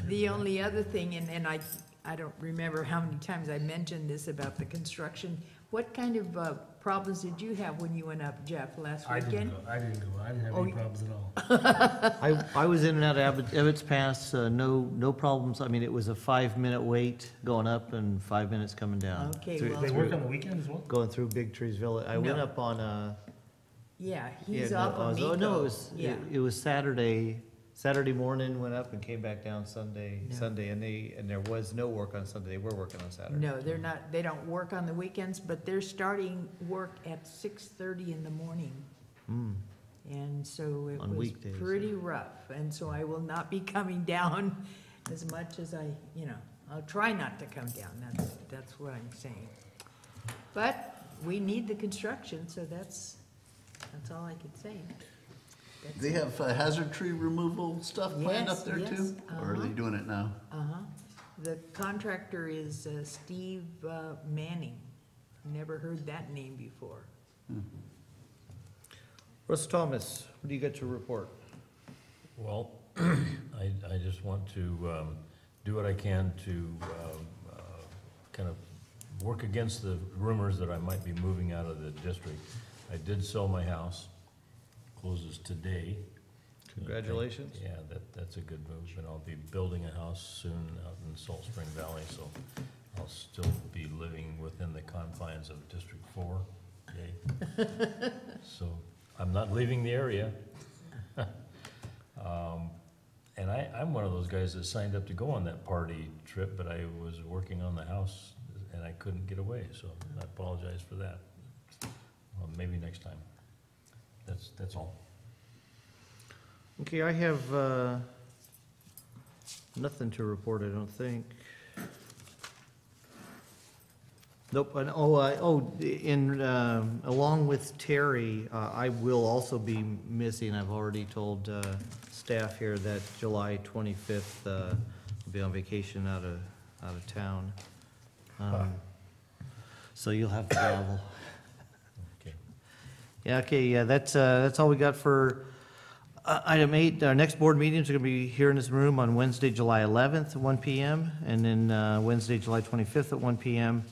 The only other thing, and I don't remember how many times I mentioned this about the construction. What kind of problems did you have when you went up, Jeff, last weekend? I didn't go. I didn't have any problems at all. I was in and out of Ebbets Pass, no problems. I mean, it was a 5-minute wait going up and 5 minutes coming down. Okay, Through- well- They work on the weekend as well? Going through Big Trees Village. I went No. up on, Yeah, yeah, he's no, off of oh, no, Miko. it was, Yeah. it was Saturday morning, went up and came back down Sunday, No. and there was no work on Sunday. They were working on Saturday. No, they're not, they don't work on the weekends, but they're starting work at 6:30 in the morning. Mm. And so it On was weekdays. pretty rough, and so I will not be coming down as much as I'll try not to come down, that's what I'm saying. But we need the construction, so that's all I could say. That's They it. have hazard tree removal stuff planned Yes, up there yes, too? Or are they uh-huh. doing it now? Uh-huh. The contractor is Steve Manning. Never heard that name before. Russ Thomas, what do you got to report? Well, I just want to do what I can to kind of work against the rumors that I might be moving out of the district. I did sell my house, closes today. Congratulations. Yeah, that's a good move, and I'll be building a house soon out in Salt Spring Valley, so I'll still be living within the confines of District 4. Yay. So I'm not leaving the area. And I'm one of those guys that signed up to go on that party trip, but I was working on the house and I couldn't get away, so I apologize for that. Well, maybe next time. That's all. Okay, I have nothing to report, I don't think. Nope, and, along with Terry, I will also be missing, I've already told staff here that July 25th, will be on vacation out of town. So you'll have to travel. Okay. Yeah, okay, yeah, that's all we got for item 8. Our next board meetings are gonna be here in this room on Wednesday, July 11th at 1 p.m. and then Wednesday, July 25th at 1 p.m.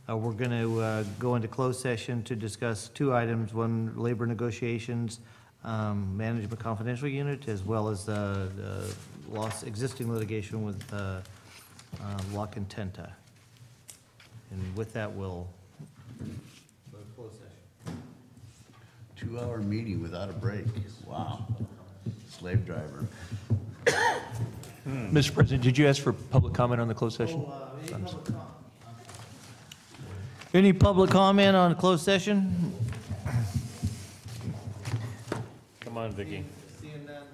We're gonna go into closed session to discuss 2 items, one labor negotiations, management confidential unit, as well as the existing litigation with La Contenta. And with that, we'll go to closed session. 2-hour meeting without a break. Wow. Slave driver. Mr. President, did you ask for public comment on the closed session? Any public comment on closed session? Come on, Vicki. Seeing none.